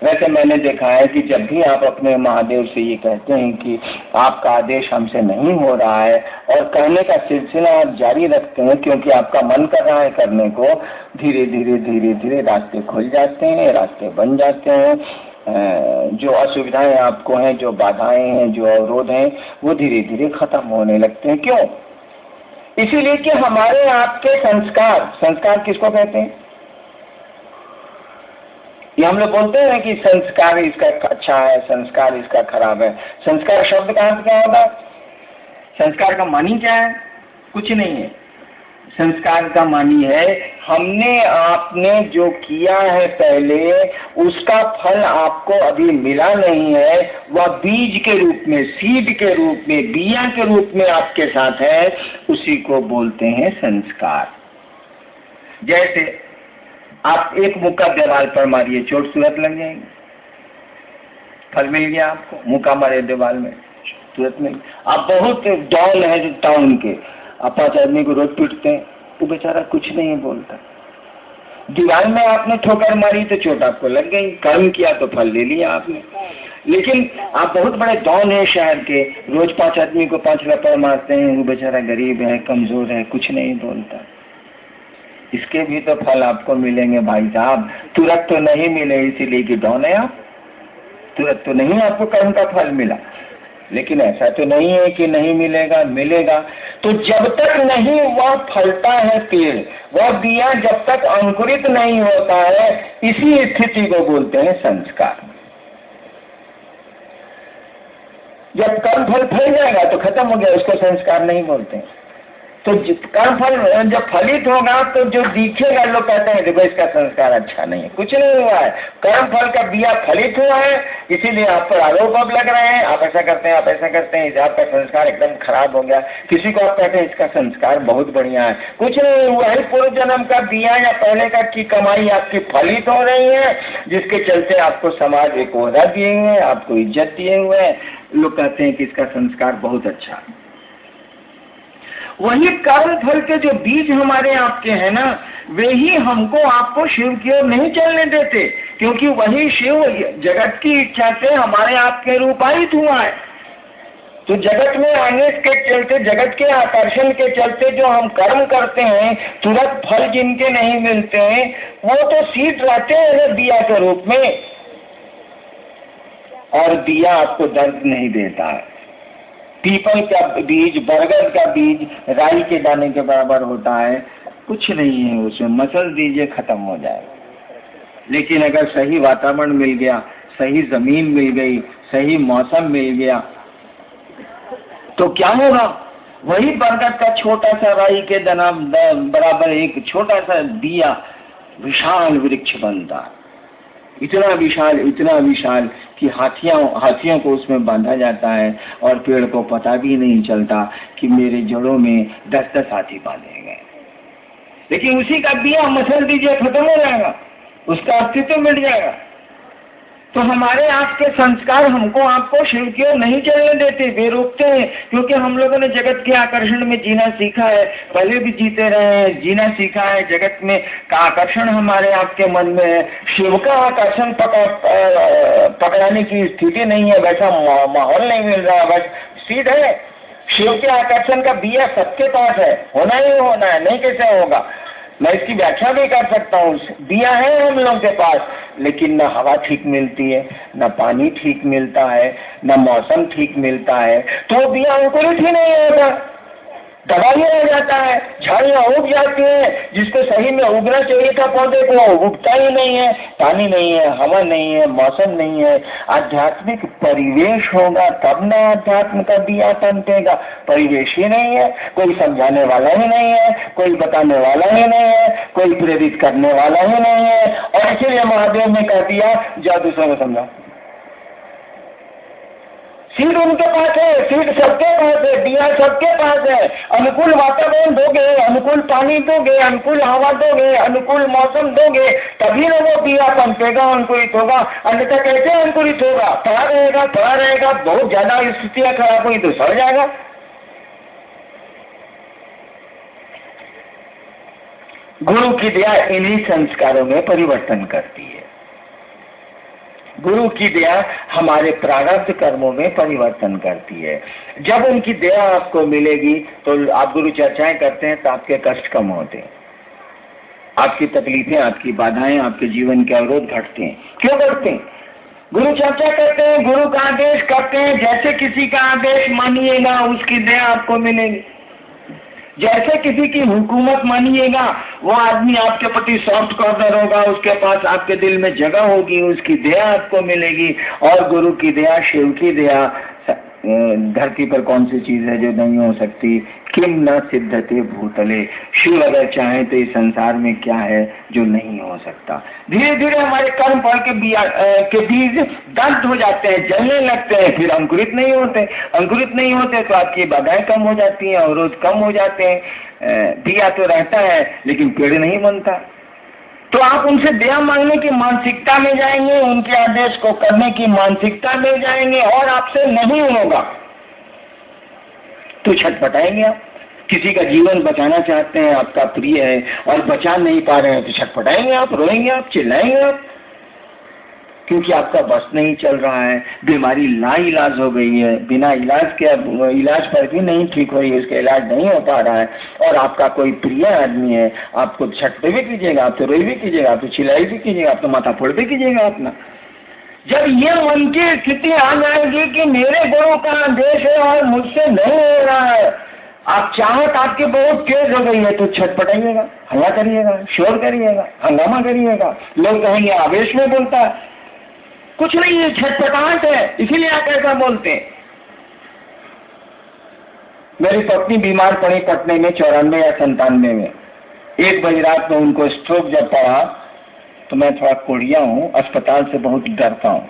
वैसे मैंने देखा है कि जब भी आप अपने महादेव से ये कहते हैं कि आपका आदेश हमसे नहीं हो रहा है, और कहने का सिलसिला आप जारी रखते हैं क्योंकि आपका मन कर रहा है करने को, धीरे धीरे धीरे धीरे रास्ते खुल जाते हैं, रास्ते बन जाते हैं। जो असुविधाएं आपको हैं, जो बाधाएं हैं, जो अवरोध हैं, वो धीरे धीरे खत्म होने लगते हैं। क्यों? इसीलिए कि हमारे आपके संस्कार किसको कहते हैं? ये हम लोग बोलते हैं कि संस्कार इसका अच्छा है, संस्कार इसका खराब है। संस्कार शब्द कहाँ से क्या होगा? संस्कार का मानी क्या है? कुछ नहीं है। संस्कार का मानी है हमने आपने जो किया है पहले, उसका फल आपको अभी मिला नहीं है, वह बीज के रूप में, सीड के रूप में, बिया के रूप में आपके साथ है, उसी को बोलते हैं संस्कार। जैसे आप एक मुक्का दीवार पर मारिए, चोट तुरंत लग जाएगी, फल मिल गया आपको। मुक्का मारे दीवार में, तुरंत मिल। आप बहुत डाउन है टाउन के, आप 5 आदमी को रोज पीटते हैं, वो बेचारा कुछ नहीं बोलता। दीवार में आपने ठोकर मारी तो चोट आपको लग गई, कर्म किया तो फल ले लिया आपने। लेकिन आप बहुत बड़े डॉन है शहर के, रोज 5 आदमी को 5 रपड़ मारते हैं, वो बेचारा गरीब है, कमजोर है, कुछ नहीं बोलता। इसके भी तो फल आपको मिलेंगे भाई साहब, तुरंत तो नहीं मिले, इसीलिए कि डॉन है आप, तुरंत तो नहीं आपको कर्म का फल मिला। लेकिन ऐसा तो नहीं है कि नहीं मिलेगा, मिलेगा। तो जब तक नहीं वह फलता है पेड़, वह बिया जब तक अंकुरित नहीं होता है, इसी स्थिति को बोलते हैं संस्कार। जब कर्म फल फल जाएगा तो खत्म हो गया, उसको संस्कार नहीं बोलते। तो कर्म फल जब फलित होगा तो जो दिखेगा, लोग कहते हैं देखो इसका संस्कार अच्छा नहीं है, कुछ नहीं हुआ है। कर्म फल का बिया फलित हुआ है, इसीलिए आप पर आरोप अब लग रहे हैं, आप ऐसा करते हैं, आप ऐसा करते हैं, आपका संस्कार एकदम खराब हो गया। किसी को आप कहते हैं इसका संस्कार बहुत बढ़िया है, कुछ नहीं हुआ है। पूर्व जन्म का बिया या पहले का की कमाई आपकी फलित हो रही है, जिसके चलते आपको समाज एक ओहदा दिए हुए हैं, आपको इज्जत दिए हुए हैं। लोग कहते हैं कि इसका संस्कार बहुत अच्छा है। वही कर्म फल के जो बीज हमारे आपके हैं ना, वे ही हमको आपको शिव की ओर नहीं चलने देते, क्योंकि वही शिव जगत की इच्छा से हमारे आपके रूपायित हुआ है। तो जगत में आने के चलते, जगत के आकर्षण के चलते जो हम कर्म करते हैं, तुरंत फल जिनके नहीं मिलते हैं, वो तो सीड रहते हैं दिया के रूप में, और दिया आपको दर्द नहीं देता है। पीपल का बीज, बरगद का बीज राई के दाने के बराबर होता है, कुछ नहीं है उसमें, मसल दीजिए खत्म हो जाएगा। लेकिन अगर सही वातावरण मिल गया, सही जमीन मिल गई, सही मौसम मिल गया, तो क्या होगा? वही बरगद का छोटा सा राई के दाना बराबर एक छोटा सा दिया विशाल वृक्ष बनता है, इतना विशाल कि हाथियों को उसमें बांधा जाता है, और पेड़ को पता भी नहीं चलता कि मेरे जड़ों में 10-10 हाथी बांधे गए। लेकिन उसी का दिया मसल दीजिए खत्म हो जाएगा, उसका अस्तित्व मिट जाएगा। तो हमारे आपके संस्कार हमको आपको शिव की ओर नहीं चलने देते, वे रोकते हैं, क्योंकि हम लोगों ने जगत के आकर्षण में जीना सीखा है, पहले भी जीते रहे हैं, जीना सीखा है। जगत में का आकर्षण हमारे आपके मन में है, शिव का आकर्षण पकड़ाने की स्थिति नहीं है, वैसा माहौल नहीं मिल रहा, बस सीध है। शिव के आकर्षण का बिया सबके पास है, होना ही होना है, नहीं कैसे होगा? मैं इसकी व्याख्या भी कर सकता हूँ। दिया है हम लोग के पास, लेकिन न हवा ठीक मिलती है, न पानी ठीक मिलता है, न मौसम ठीक मिलता है, तो दिया अंकुरित ही नहीं होता, दबाई हो जाता है, झाड़ियाँ उग जाती है, जिसको सही में उगना चाहिए था पौधे को, उगता ही नहीं है, पानी नहीं है, हवा नहीं है, मौसम नहीं है। आध्यात्मिक परिवेश होगा तब ना अध्यात्म का दिया तमकेगा। परिवेश ही नहीं है, कोई समझाने वाला ही नहीं है, कोई बताने वाला ही नहीं है, कोई प्रेरित करने वाला ही नहीं है, और इसीलिए महादेव ने कह दिया जा दूसरों को समझाओ। सीड उनके पास है, सीड सबके पास है, दिया सबके पास है। अनुकूल वातावरण दोगे, अनुकूल पानी दोगे, अनुकूल हवा दोगे, अनुकूल मौसम दोगे, तभी ना वो दिया पनपेगा, अंकुरित होगा। अन्यथा कैसे अंकुरित होगा? पड़ा रहेगा, बहुत ज्यादा स्थितियां खराब हुई तो सड़ जाएगा। गुरु की दया इन्हीं संस्कारों में परिवर्तन करती है। गुरु की दया हमारे प्रारब्ध कर्मों में परिवर्तन करती है। जब उनकी दया आपको मिलेगी तो आप गुरु चर्चाएं करते हैं तो आपके कष्ट कम होते हैं, आपकी तकलीफें, आपकी बाधाएं, आपके जीवन के अवरोध घटते हैं। क्यों घटते हैं? गुरु चर्चा करते हैं, गुरु का आदेश करते हैं, जैसे किसी का आदेश मानिएगा उसकी दया आपको मिलेगी। जैसे किसी की हुकूमत मानिएगा वो आदमी आपके प्रति सॉफ्ट कॉर्नर होगा, उसके पास आपके दिल में जगह होगी, उसकी दया आपको मिलेगी। और गुरु की दया, शिव की दया, धरती पर कौन सी चीज है जो नहीं हो सकती? किम न सिद्धते भूतले। शिव अगर चाहे तो इस संसार में क्या है जो नहीं हो सकता। धीरे धीरे हमारे कर्म फल के बीज दग्ध हो जाते हैं, जलने लगते हैं, फिर अंकुरित नहीं होते तो आपकी बाधाएं कम हो जाती हैं, अवरोध कम हो जाते हैं। दिया तो रहता है लेकिन पेड़ नहीं बनता। तो आप उनसे दया मांगने की मानसिकता में जाएंगे, उनके आदेश को करने की मानसिकता में जाएंगे, और आपसे नहीं होगा तो छटपटाएंगे आप। किसी का जीवन बचाना चाहते हैं, आपका प्रिय है और बचा नहीं पा रहे हैं तो छटपटाएंगे आप, रोएंगे आप, चिल्लाएंगे आप, क्योंकि आपका बस नहीं चल रहा है। बीमारी लाइलाज हो गई है, बिना इलाज के, इलाज पर भी नहीं ठीक हुई, उसका इलाज नहीं हो पा रहा है, और आपका कोई प्रिय आदमी है, आपको छटपटे भी कीजिएगा, आप तो रोई भी कीजिएगा, आप तो चिल्लाई भी कीजिएगा, आप तो माथा फोड़ भी कीजिएगा अपना। जब ये मन की स्थिति आ जाएगी कि मेरे गुरु का आदेश है और मुझसे नहीं हो रहा है, आप चाहत आपकी बहुत तेज हो गई है, तो छटपटाइएगा, हल्ला करिएगा, शोर करिएगा, हंगामा करिएगा। लोग कहेंगे आवेश में बोलता है, कुछ नहीं है, छटपटाहट है, इसीलिए आप ऐसा बोलते हैं। मेरी पत्नी बीमार पड़ी पटने में 94 या 97 में। 1 बजे रात में उनको स्ट्रोक जब पड़ा तो मैं थोड़ा कोढ़िया हूँ, अस्पताल से बहुत डरता हूँ।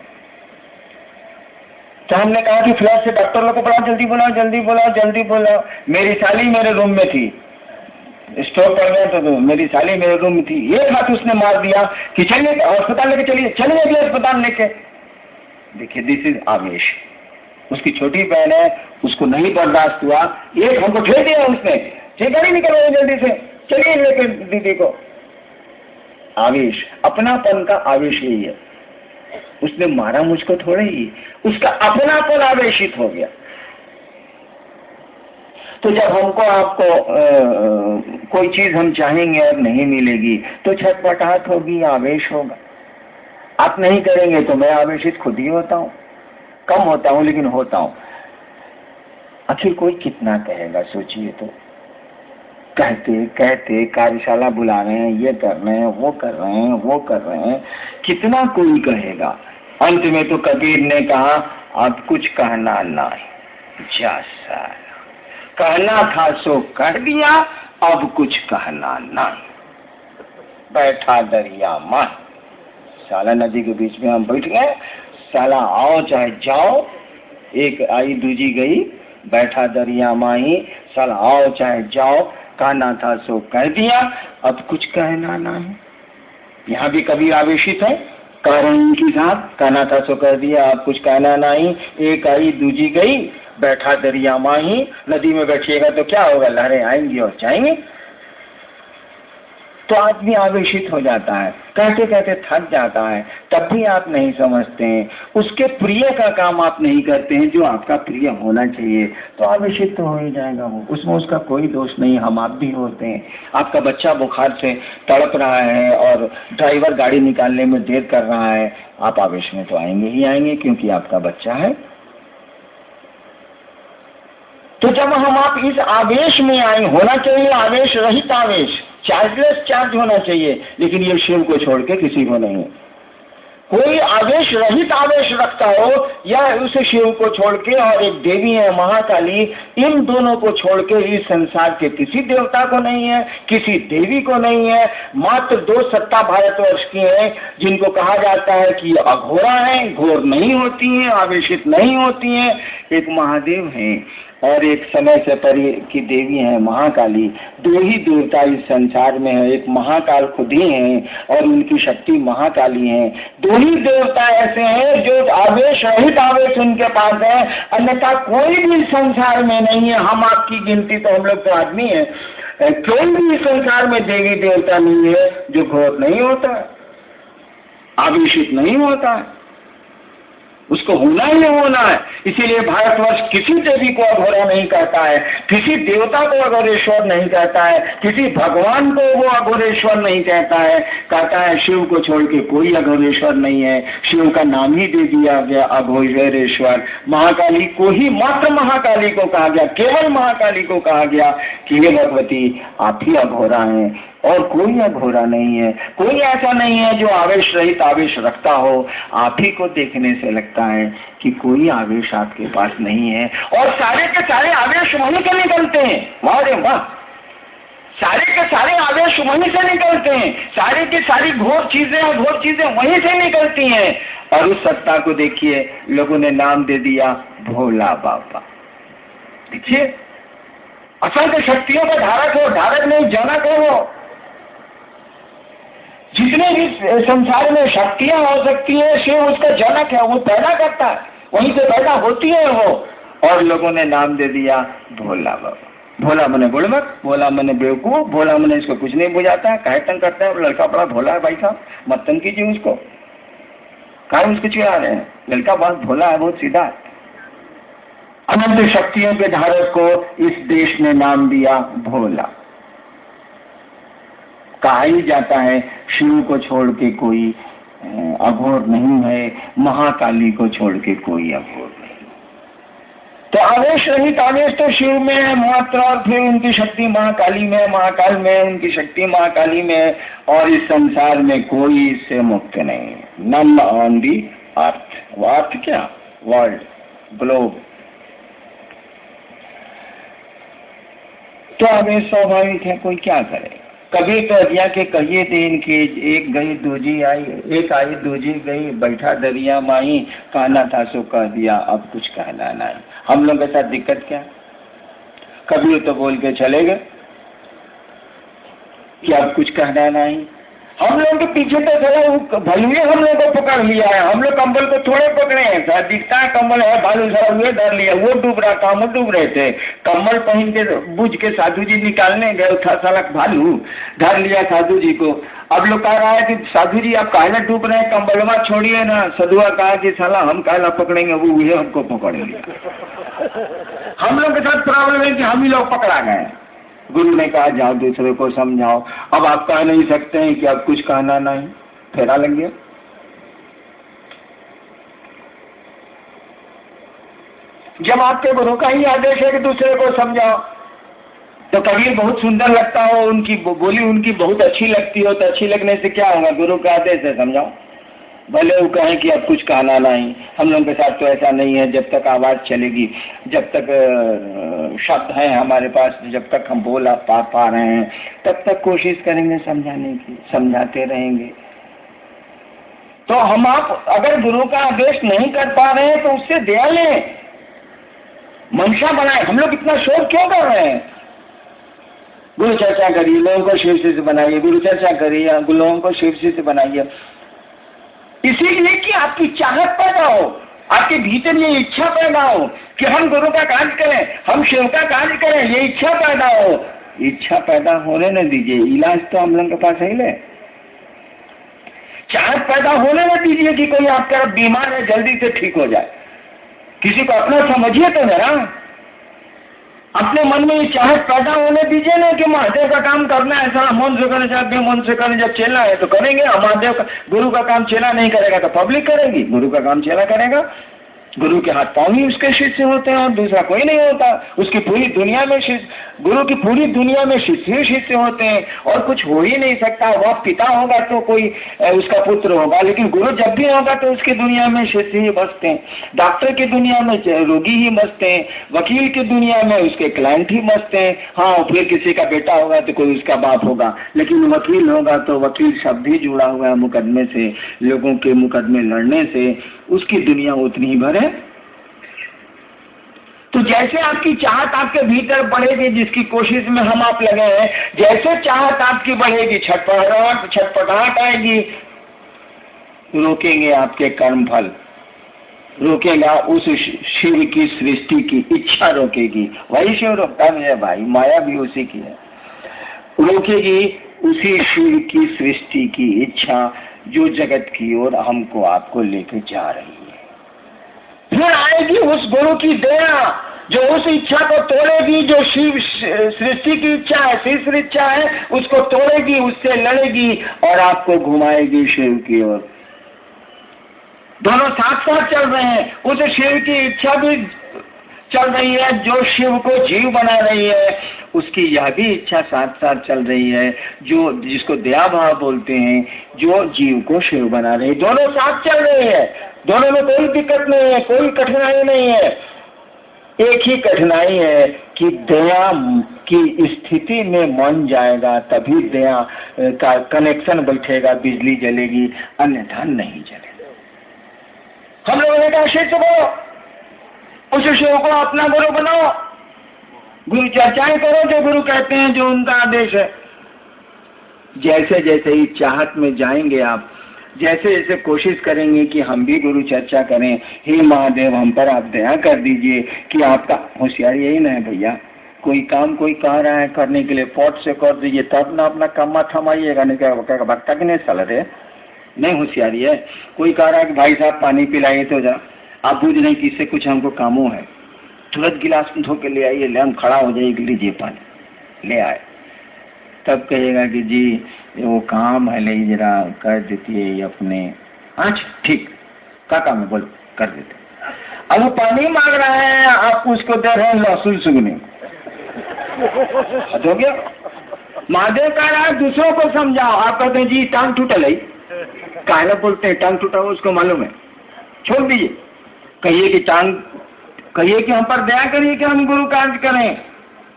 तो हमने कहा कि फ्लैश से डॉक्टर लोग को बुलाओ, जल्दी बुलाओ। मेरी साली मेरे रूम में थी, स्ट्रोक कर गया तो मेरी साली मेरे रूम में थी। एक हाथ उसने मार दिया कि चलिए अस्पताल लेके चलिए अगले अस्पताल लेके। देखिए, दिस इज आवेश। उसकी छोटी बहन है, उसको नहीं बर्दाश्त हुआ, एक हमको ठेल दिया उसने, गाड़ी निकलवाइए जल्दी से, चलिए लेकर दीदी को। आवेश, अपनापन का आवेश यही है। उसने मारा मुझको थोड़े ही, उसका अपनापन आवेशित हो गया। तो जब हमको आपको कोई चीज हम चाहेंगे और नहीं मिलेगी तो छटपटाहट होगी, आवेश होगा। आप नहीं करेंगे तो मैं आवेशित खुद ही होता हूँ, कम होता हूँ लेकिन होता हूँ। आखिर कोई कितना कहेगा, सोचिए तो। कहते कहते कार्यशाला बुला रहे हैं, ये कर रहे हैं, वो कर रहे हैं, वो कर रहे हैं, कितना कोई कहेगा। अंत में तो कबीर ने कहा अब कुछ कहना नहीं, जा साला, कहना था सो कह दिया, अब कुछ कहना नहीं। बैठा दरिया माँ, साला नदी के बीच में हम बैठ गए, साला आओ चाहे जाओ, एक आई दूजी गई, बैठा दरिया माही, साला आओ चाहे जाओ, कहना था सो कह दिया, अब कुछ कहना नहीं। यहाँ भी कबीर आवेशित है, कह रहे हैं इनके साथ, कहना था सो कह दिया, अब कुछ कहना नहीं। एक आई दूजी गई, बैठा दरिया माही, नदी में बैठिएगा तो क्या होगा, लहरें आएंगी और जाएंगी। तो आदमी आवेशित हो जाता है, कहते कहते थक जाता है, तब भी आप नहीं समझते हैं, उसके प्रिय का काम आप नहीं करते हैं जो आपका प्रिय होना चाहिए, तो आवेशित तो हो ही जाएगा वो, उसमें उसका कोई दोष नहीं। हम आप भी होते हैं। आपका बच्चा बुखार से तड़प रहा है और ड्राइवर गाड़ी निकालने में देर कर रहा है, आप आवेश में तो आएंगे ही आएंगे, क्योंकि आपका बच्चा है। तो जब हम आप इस आवेश में आए, होना चाहिए आवेश रहित आवेश, चार्जलेस चार्ज होना चाहिए, लेकिन ये शिव को छोड़ के किसी को नहीं। कोई आवेश रहित आवेश रखता हो या उस शिव को छोड़ के, और एक देवी है महाकाली, इन दोनों को छोड़ के इस संसार के किसी देवता को नहीं है, किसी देवी को नहीं है। मात्र 2 सत्ता भारतवर्ष की है जिनको कहा जाता है कि अघोरा है, घोर नहीं होती है, आवेशित नहीं होती है। एक महादेव है और एक समय से परे की देवी है महाकाली। 2 ही देवता इस संसार में है, एक महाकाल खुद ही है और उनकी शक्ति महाकाली है। 2 ही देवता ऐसे हैं जो आवेश रहित आवेश उनके पास है, अन्यथा कोई भी संसार में नहीं है। हम आपकी गिनती तो, हम लोग तो आदमी है, कोई भी संसार में देवी देवता नहीं है जो घोर नहीं होता, आवेशित नहीं होता है। उसको होना ही होना है। इसीलिए भारतवर्ष किसी देवी को अघोरा नहीं कहता है, किसी देवता को अघोरेश्वर नहीं कहता है, किसी भगवान को वो अघोरेश्वर नहीं कहता है। कहता है शिव को छोड़ के कोई अघोरेश्वर नहीं है। शिव का नाम ही दे दिया गया अघोरेश्वर। महाकाली को ही, मात्र महाकाली को कहा गया, केवल महाकाली को कहा गया कि हे भगवती आप ही अघोरा हैं और कोई अघोरा नहीं है। कोई ऐसा नहीं है जो आवेश रहित आवेश रखता हो। आप ही को देखने से लगता है कि कोई आवेश आपके पास नहीं है, और सारे के सारे आवेश वहीं से निकलते हैं। वाह रे वाह, सारे के सारे आवेश वहीं से निकलते हैं। सारी की सारी घोर चीजें वहीं से निकलती हैं। और उस सत्ता को देखिए, लोगों ने नाम दे दिया भोला बाबा। देखिए, असंख्य शक्तियों का धारक हो, धारक नहीं जनक है वो। जितने भी संसार में शक्तियां हो सकती है, शिव उसका जनक है, वो पैदा करता है, वहीं से पैदा होती है वो। और लोगों ने नाम दे दिया भोला बाबा। भोला मने बुड़बक, भोला मने बेवकूफ, भोला मने इसको कुछ नहीं बुझाता है, काहे तंग करता है, लड़का बड़ा भोला है भाई साहब, मत तंग कीजिए उसको, काहे उसको चिढ़ा रहे हैं, लड़का बहुत भोला है, बहुत सीधा है। अनंत शक्तियों के धारक को इस देश ने नाम दिया भोला। कहा ही जाता है शिव को छोड़ के कोई अघोर नहीं है, महाकाली को छोड़ के कोई अघोर नहीं। तो आवेश रहित आवेश तो शिव में है मात्र, और फिर उनकी शक्ति महाकाली में, महाकाल में उनकी शक्ति महाकाली में, और इस संसार में कोई इससे मुक्त नहीं है। नन ऑन दी अर्थ। वो अर्थ क्या? World, globe. तो आवेश स्वाभाविक है, कोई क्या करे। कभी तो दिया के कहिए थे इनकी, एक गई दूजी आई, एक आई दूजी गई, बैठा दरिया माही, कहना था सो कह दिया, अब कुछ कहना नहीं। हम लोग के साथ दिक्कत क्या? कभी तो बोल के चले गए कि अब कुछ कहना नहीं। हम लोग के पीछे तो चला भाई हम लोग को पकड़ लिया है। हम लोग कंबल को थोड़े पकड़े हैं, सर दिखता है कंबल है, भालू सारा हुए धर लिया, वो डूब रहा था, हम डूब रहे थे। कंबल पहन के बुझ के साधु जी निकालने गए, था साला भालू धर लिया साधु जी को। अब लोग कह रहा है कि साधु जी आप काहे डूब रहे हैं, कंबलवा छोड़िए ना। सधुआ कहा कि साला हम काहे पकड़ेंगे, वो ये हमको पकड़ लिया। हम लोग के साथ प्रॉब्लम है कि हम ही लोग पकड़ा गए। गुरु ने कहा जाओ दूसरे को समझाओ। अब आप कह नहीं सकते हैं कि अब कुछ कहना नहीं, फेरा लग गया। जब आपके गुरु का ही आदेश है कि दूसरे को समझाओ, तो कबीर बहुत सुंदर लगता हो, उनकी बोली उनकी बहुत अच्छी लगती हो, तो अच्छी लगने से क्या होगा, गुरु का आदेश है समझाओ। भले वो कहें कि अब कुछ कहना नहीं, हम लोगों के साथ तो ऐसा नहीं है। जब तक आवाज़ चलेगी, जब तक शब्द हैं हमारे पास, जब तक हम बोल पा रहे हैं, तब तक कोशिश करेंगे समझाने की, समझाते रहेंगे। तो हम आप अगर गुरु का आदेश नहीं कर पा रहे हैं तो उससे दया लें, मंशा बनाए। हम लोग इतना शोर क्यों कर रहे हैं? गुरु चर्चा करिए, लोगों को शिव से बनाइए, गुरु चर्चा करिए, लोगों को शिव से बनाइए, इसीलिए कि आपकी चाहत पैदा हो, आपके भीतर ये इच्छा पैदा हो कि हम गुरु का कार्य करें, हम शिव का कार्य करें, ये इच्छा पैदा हो। इच्छा पैदा होने न दीजिए, इलाज तो हम लोगों के पास है ले। चाहत पैदा होने न दीजिए कि कोई आपका बीमार है जल्दी से ठीक हो जाए। किसी को अपना समझिए तो जरा, अपने मन में ये चाहत पैदा होने दीजिए ना कि महादेव का काम करना है, ऐसा मन से करना चाहते हैं, मन से करने जब चेला है तो करेंगे। महादेव का गुरु का काम चेला नहीं करेगा तो पब्लिक करेगी, गुरु का काम चेला करेगा। गुरु के हाथ पांव ही उसके शिष्य होते हैं और दूसरा कोई नहीं होता। उसकी पूरी दुनिया में गुरु की पूरी दुनिया में शिष्य होते हैं और कुछ हो ही नहीं सकता। वह पिता होगा तो कोई उसका पुत्र होगा, लेकिन गुरु जब भी होगा तो उसकी दुनिया में शिष्य ही बसते हैं। डॉक्टर की दुनिया में रोगी ही बसते हैं, वकील की दुनिया में उसके क्लाइंट ही बसते हैं। हाँ, फिर किसी का बेटा होगा तो कोई उसका बाप होगा, लेकिन वकील होगा तो वकील शब्द ही जुड़ा हुआ है मुकदमे से, लोगों के मुकदमे लड़ने से, उसकी दुनिया उतनी ही भर है। तो जैसे आपकी चाहत आपके भीतर बढ़ेगी, जिसकी कोशिश में हम आप लगे हैं, जैसे चाहत आपकी बढ़ेगी, छटपटाहट आएगी, रोकेंगे आपके कर्म फल, रोकेगा उस शिव की सृष्टि की इच्छा रोकेगी। वही शिव रोकता है भाई, माया भी उसी की है। रोकेगी उसी शिव की सृष्टि की इच्छा जो जगत की ओर हमको आपको लेकर जा रही है। फिर आएगी उस गुरु की दया जो उस इच्छा को तोड़ेगी, जो शिव सृष्टि की इच्छा है, तीसरी इच्छा है, उसको तोड़ेगी, उससे लड़ेगी और आपको घुमाएगी शिव की ओर। दोनों साथ साथ चल रहे हैं। उस शिव की इच्छा भी चल रही है जो शिव को जीव बना रही है, उसकी यह भी इच्छा साथ साथ चल रही है जो जिसको दया भाव बोलते हैं, जो जीव को शिव बना रही है। दोनों साथ चल रही है, दोनों में कोई दिक्कत नहीं है, कोई कठिनाई नहीं है। एक ही कठिनाई है कि दया की स्थिति में मन जाएगा तभी दया का कनेक्शन बैठेगा, बिजली जलेगी, अन्यथा नहीं जलेगा। हम लोगों ने कहा शिव बोलो, उस शिव को अपना गुरु बनाओ, गुरु चर्चाएं करो जो गुरु कहते हैं, जो उनका आदेश है। जैसे जैसे ही चाहत में जाएंगे आप, जैसे जैसे कोशिश करेंगे कि हम भी गुरु चर्चा करें, हे महादेव हम पर आप दया कर दीजिए कि आपका होशियारी यही ना है भैया, कोई काम कोई कह रहा है करने के लिए पॉट से कर दीजिए, तब ना अपना कम्मा थमाइएगा, नहीं क्या भक्ता के नहीं चल रहे, नहीं होशियारी है। कोई कह रहा है कि भाई साहब पानी पिलाइए, तो जा आप बुझ नहीं कि इससे कुछ हमको कामों है, तुरंत गिलास में धो के ले आइए, ले हम खड़ा हो जाइए, लीजिए पानी, ले आए। तब कहेगा कि जी वो काम है, ले जरा कर देती है अपने। अच्छा ठीक, क्या काम है बोलो, कर देते। अब वो पानी मांग रहा है, आप उसको दे रहे हैं लहसुन सुगने, हो गया। महादेव कह रहा है दूसरों को समझाओ, आप कहते हैं जी टांग टूटल है, काहे बोलते हैं टांग टूटा हो, उसको मालूम है, छोड़ दीजिए। कहिए कि हम पर दया करिए कि हम गुरु कार्य करें,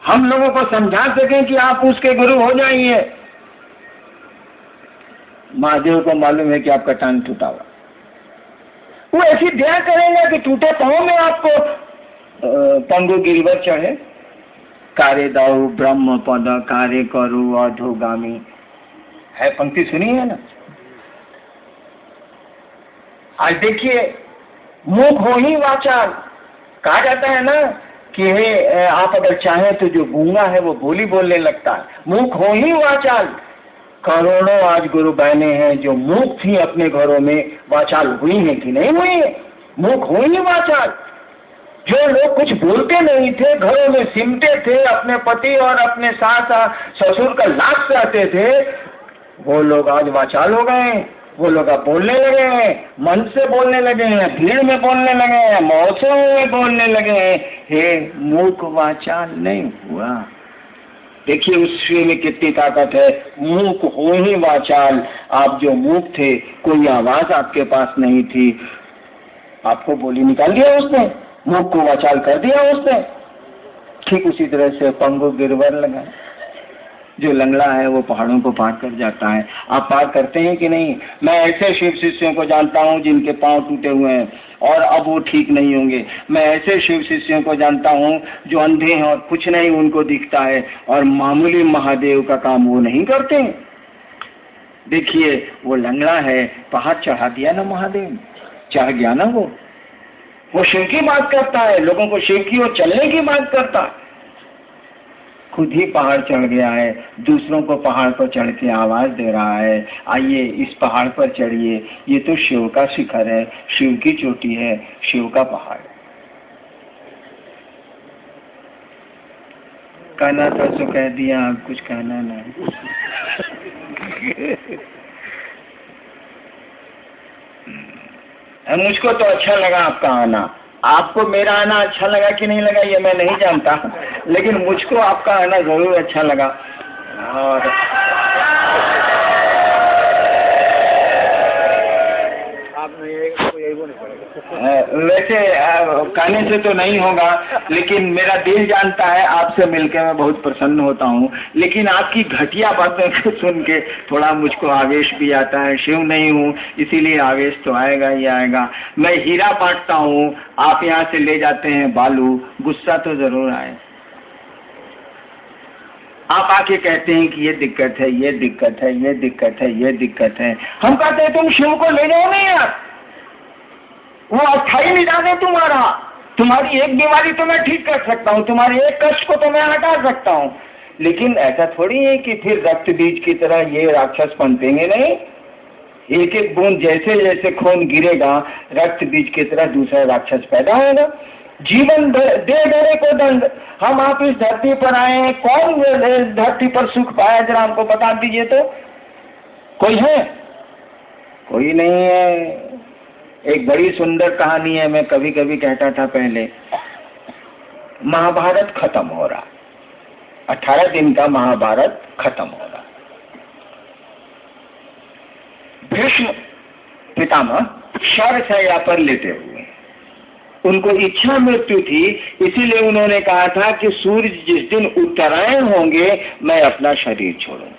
हम लोगों को समझा सकें कि आप उसके गुरु हो जाइए। महादेव को मालूम है कि आपका टांग टूटा हुआ, वो ऐसी दया करेंगे कि टूटे पांव में आपको पंगु गिरवर चढ़े। कार्य दाऊ ब्रह्म पद कार्य करू अधोगामी, है, पंक्ति सुनी है ना। आज देखिए, मूक हो ही वाचाल, कहा जाता है ना कि आप अगर चाहें तो जो गूंगा है वो बोली बोलने लगता है। मूक हो ही वाचाल, करोड़ों आज गुरु बहने हैं जो मूक थी अपने घरों में, वाचाल हुई है कि नहीं हुई है? मूक हो ही वाचाल। जो लोग कुछ बोलते नहीं थे, घरों में सिमटे थे, अपने पति और अपने सास ससुर का लाख सहते थे, वो लोग आज वाचाल हो गए। वो लोग अब बोलने लगे हैं, मन से बोलने लगे हैं, भीड़ में बोलने लगे हैं, मौसम में बोलने लगे हैं। हे मूक वाचाल नहीं हुआ। देखिए उस श्री में कितनी ताकत है। मूक हो ही वाचाल। आप जो मूक थे, कोई आवाज आपके पास नहीं थी, आपको बोली निकाल दिया उसने, मूक को वाचाल कर दिया उसने। ठीक उसी तरह से पंगु गिरवर लगा, जो लंगड़ा है वो पहाड़ों को पार कर जाता है। आप पार करते हैं कि नहीं? मैं ऐसे शिव शिष्यों को जानता हूँ जिनके पांव टूटे हुए हैं और अब वो ठीक नहीं होंगे। मैं ऐसे शिव शिष्यों को जानता हूँ जो अंधे हैं और कुछ नहीं उनको दिखता है, और मामूली महादेव का काम वो नहीं करते। देखिए वो लंगड़ा है, पहाड़ चढ़ा दिया ना महादेव, चढ़ गया ना वो शिव की बात करता है, लोगों को शिव की ओर चलने की बात करता है। खुद ही पहाड़ चढ़ गया है, दूसरों को पहाड़ पर चढ़ के आवाज दे रहा है, आइए इस पहाड़ पर चढ़िए, ये तो शिव का शिखर है, शिव की चोटी है, शिव का पहाड़ है। कहना था तो कह दिया, अब कुछ कहना नहीं। मुझको तो अच्छा लगा आपका आना। आपको मेरा आना अच्छा लगा कि नहीं लगा ये मैं नहीं जानता, लेकिन मुझको आपका आना जरूर अच्छा लगा। और वैसे कहने से तो नहीं होगा, लेकिन मेरा दिल जानता है आपसे मिलकर मैं बहुत प्रसन्न होता हूँ। लेकिन आपकी घटिया बातों को सुन के थोड़ा मुझको आवेश भी आता है। शिव नहीं हूँ इसीलिए आवेश तो आएगा ही आएगा। मैं हीरा बांटता हूँ, आप यहाँ से ले जाते हैं बालू, गुस्सा तो जरूर आए। आप आके कहते हैं कि ये दिक्कत है, ये दिक्कत है, ये दिक्कत है, ये दिक्कत है। हम कहते हैं तुम शिव को ले जाओ नहीं यार, वो अस्थाई निदान है तुम्हारा। तुम्हारी एक बीमारी तो मैं ठीक कर सकता हूँ, तुम्हारे एक कष्ट को तो मैं हटा सकता हूँ, लेकिन ऐसा थोड़ी है कि फिर रक्त बीज की तरह ये राक्षस पनपेंगे नहीं। एक एक बूंद जैसे जैसे खून गिरेगा, रक्त बीज की तरह दूसरा राक्षस पैदा होगा। जीवन दे डरे को दंड। हम आप इस धरती पर आए हैं, कौन धरती पर सुख पाया, जरा हमको बता दीजिए तो। कोई है? कोई नहीं है। एक बड़ी सुंदर कहानी है, मैं कभी कभी कहता था पहले। महाभारत खत्म हो रहा, 18 दिन का महाभारत खत्म हो रहा। भीष्म पितामह शरशय्या पर लेटे हुए, उनको इच्छा मृत्यु थी, इसीलिए उन्होंने कहा था कि सूर्य जिस दिन उत्तरायण होंगे मैं अपना शरीर छोड़ूं।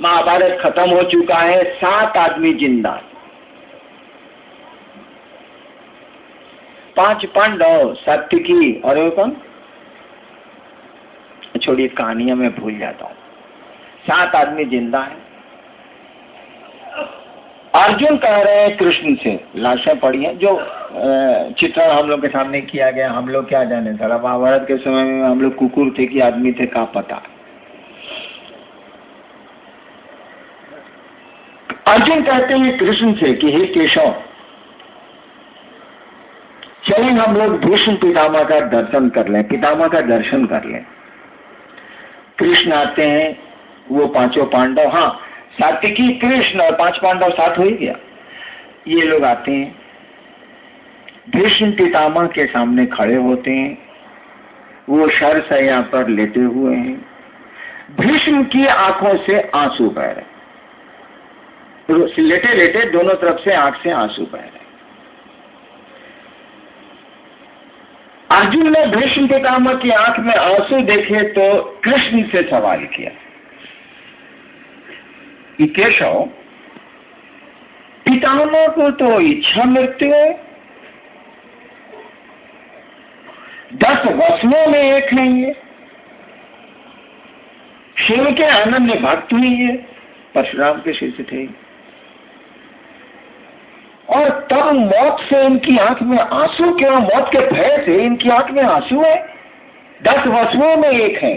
महाभारत खत्म हो चुका है, 7 आदमी जिंदा, 5 पांडव, सात्विकी और कौन, छोड़िए कहानियां मैं भूल जाता हूँ। 7 आदमी जिंदा है। अर्जुन कह रहे हैं कृष्ण से, लाशें पड़ी हैं, जो चित्रण हम लोग के सामने किया गया, हम लोग क्या जाने, सारा महाभारत के समय में हम लोग कुकुर थे कि आदमी थे, क्या पता। अर्जुन कहते हैं कृष्ण से कि हे केशव, चलिए हम लोग भीष्म पितामह का दर्शन कर लें, पितामह का दर्शन कर लें। कृष्ण आते हैं, वो 5 पांडव, हाँ सात्विकी कृष्ण और 5 पांडव साथ हो ही गया। ये लोग आते हैं, भीष्म पितामह के सामने खड़े होते हैं, वो शरशय्या पर लेटे हुए हैं। भीष्म की आंखों से आंसू बह रहे, लेटे लेटे दोनों तरफ से आंख से आंसू बह रहे। अर्जुन ने भीष्म पितामह की आंख में आंसू देखे तो कृष्ण से सवाल किया कि केशव, पितामह को तो इच्छा मृत्यु है, 10 वसनों में एक नहीं है, शिव के अनन्य भक्त ही ये परशुराम के शिष्य थे। और तब मौत से इनकी आंख में आंसू क्यों? मौत के भय से इनकी आंख में आंसू है। 10 वसुओं में एक है,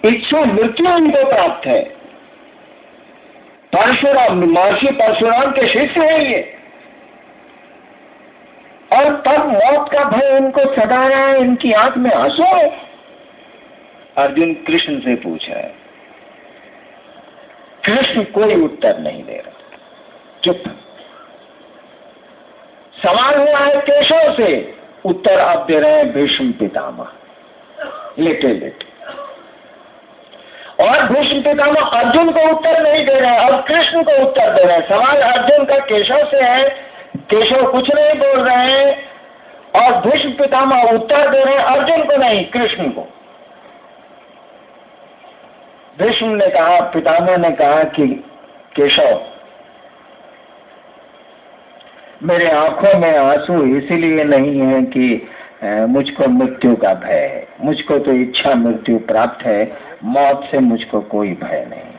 इच्छा मृत्यु इनको प्राप्त है। परशुराम, महर्षि परशुराम के शिष्य है ये, और तब मौत का भय इनको सता रहा है, इनकी आंख में आंसू है। अर्जुन कृष्ण से पूछा है, कृष्ण कोई उत्तर नहीं दे रहा, चुप। सवाल हुआ है केशव से, उत्तर आप दे रहे हैं भीष्म पितामह, लेटे लेटे। और भीष्म पितामह अर्जुन को उत्तर नहीं दे रहे हैं, अब कृष्ण को उत्तर दे रहे हैं। सवाल अर्जुन का केशव से है, केशव कुछ नहीं बोल रहे हैं, और भीष्म पितामह उत्तर दे रहे हैं अर्जुन को नहीं, कृष्ण को। भीष्म ने कहा, पितामह ने कहा कि केशव, मेरे आंखों में आंसू इसलिए नहीं है कि मुझको मृत्यु का भय है, मुझको तो इच्छा मृत्यु प्राप्त है, मौत से मुझको कोई भय नहीं।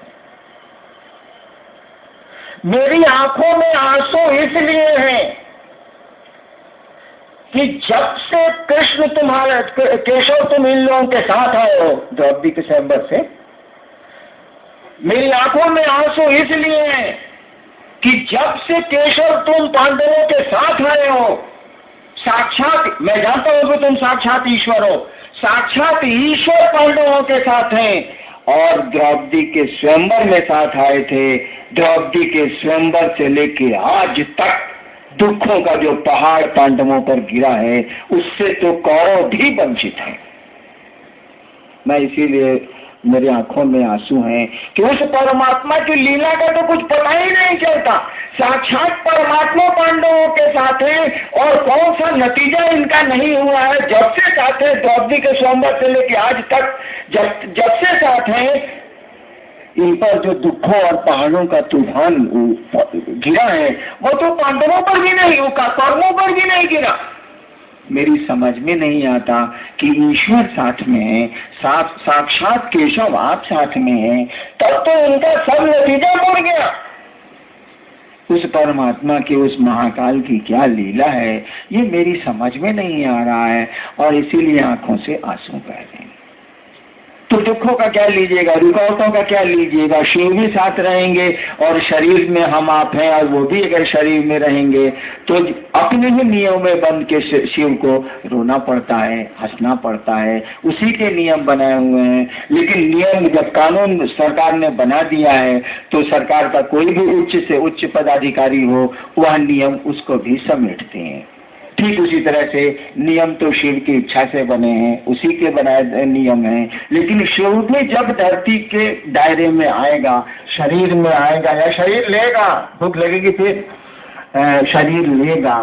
मेरी आंखों में आंसू इसलिए है कि जब से कृष्ण तुम्हारे, केशव तुम इन लोगों के साथ आए हो द्रौपदी के स्वयंवर से, मेरी आंखों में आंसू इसलिए है कि जब से केशव तुम पांडवों के साथ आए हो, साक्षात, मैं जानता हूं कि तुम साक्षात ईश्वर हो, साक्षात ईश्वर पांडवों के साथ हैं, और द्रौपदी के स्वयंवर में साथ आए थे। द्रौपदी के स्वयंवर से लेके आज तक दुखों का जो पहाड़ पांडवों पर गिरा है, उससे तो कौरव भी वंचित है। मैं इसीलिए मेरी आंखों में आंसू हैं कि उस परमात्मा की लीला का तो कुछ पता ही नहीं चलता। साक्षात परमात्मा पांडवों के साथ है, और कौन सा नतीजा इनका नहीं हुआ है। जब से साथ है, द्रौपदी के स्वयंवर से लेके आज तक जब से साथ है, इन पर जो दुखों और पहाड़ों का तूफान गिरा है, वो तो पांडवों पर भी नहीं, कौरवों पर भी नहीं गिरा। मेरी समझ में नहीं आता कि ईश्वर साथ में है, साक्षात केशव आप साथ में है, तब तो उनका सब नतीजा मुड़ गया। उस परमात्मा की, उस महाकाल की क्या लीला है, ये मेरी समझ में नहीं आ रहा है, और इसीलिए आंखों से आंसू बह रहे हैं। तो दुखों का क्या लीजिएगा, रुकावटों का क्या लीजिएगा। शिव भी साथ रहेंगे, और शरीर में हम आप हैं, और वो भी अगर शरीर में रहेंगे तो अपने ही नियम में बंद के शिव को रोना पड़ता है, हंसना पड़ता है। उसी के नियम बनाए हुए हैं। लेकिन नियम जब कानून सरकार ने बना दिया है, तो सरकार का कोई भी उच्च से उच्च पदाधिकारी हो, वह नियम उसको भी समेटते हैं। ठीक उसी तरह से नियम तो शिव की इच्छा से बने हैं, उसी के बनाए नियम हैं। लेकिन शिव भी जब धरती के दायरे में आएगा, शरीर में आएगा, या शरीर लेगा, भूख लगेगी फिर शरीर लेगा,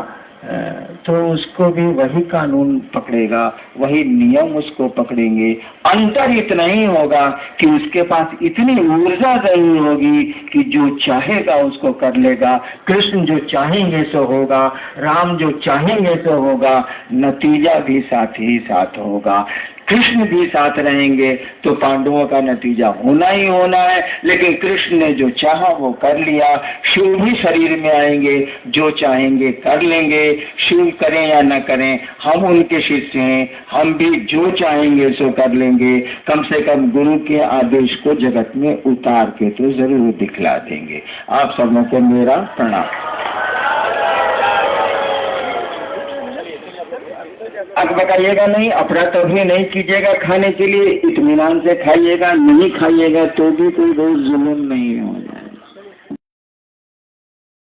तो उसको भी वही कानून पकड़ेगा, वही नियम उसको पकड़ेंगे। अंतर इतना ही होगा कि उसके पास इतनी ऊर्जा नहीं होगी कि जो चाहेगा उसको कर लेगा। कृष्ण जो चाहेंगे सो होगा, राम जो चाहेंगे सो होगा, नतीजा भी साथ ही साथ होगा। कृष्ण भी साथ रहेंगे तो पांडवों का नतीजा होना ही होना है। लेकिन कृष्ण ने जो चाहा वो कर लिया। शिव भी शरीर में आएंगे, जो चाहेंगे कर लेंगे। शिव करें या न करें, हम उनके शिष्य हैं, हम भी जो चाहेंगे सो कर लेंगे। कम से कम गुरु के आदेश को जगत में उतार के तो जरूर दिखला देंगे। आप सबों को मेरा प्रणाम। अब बताइएगा नहीं, अफरा तफरी नहीं कीजिएगा, खाने के लिए इत्मीनान से खाइएगा, नहीं खाइएगा तो भी कोई रोज जुल्म नहीं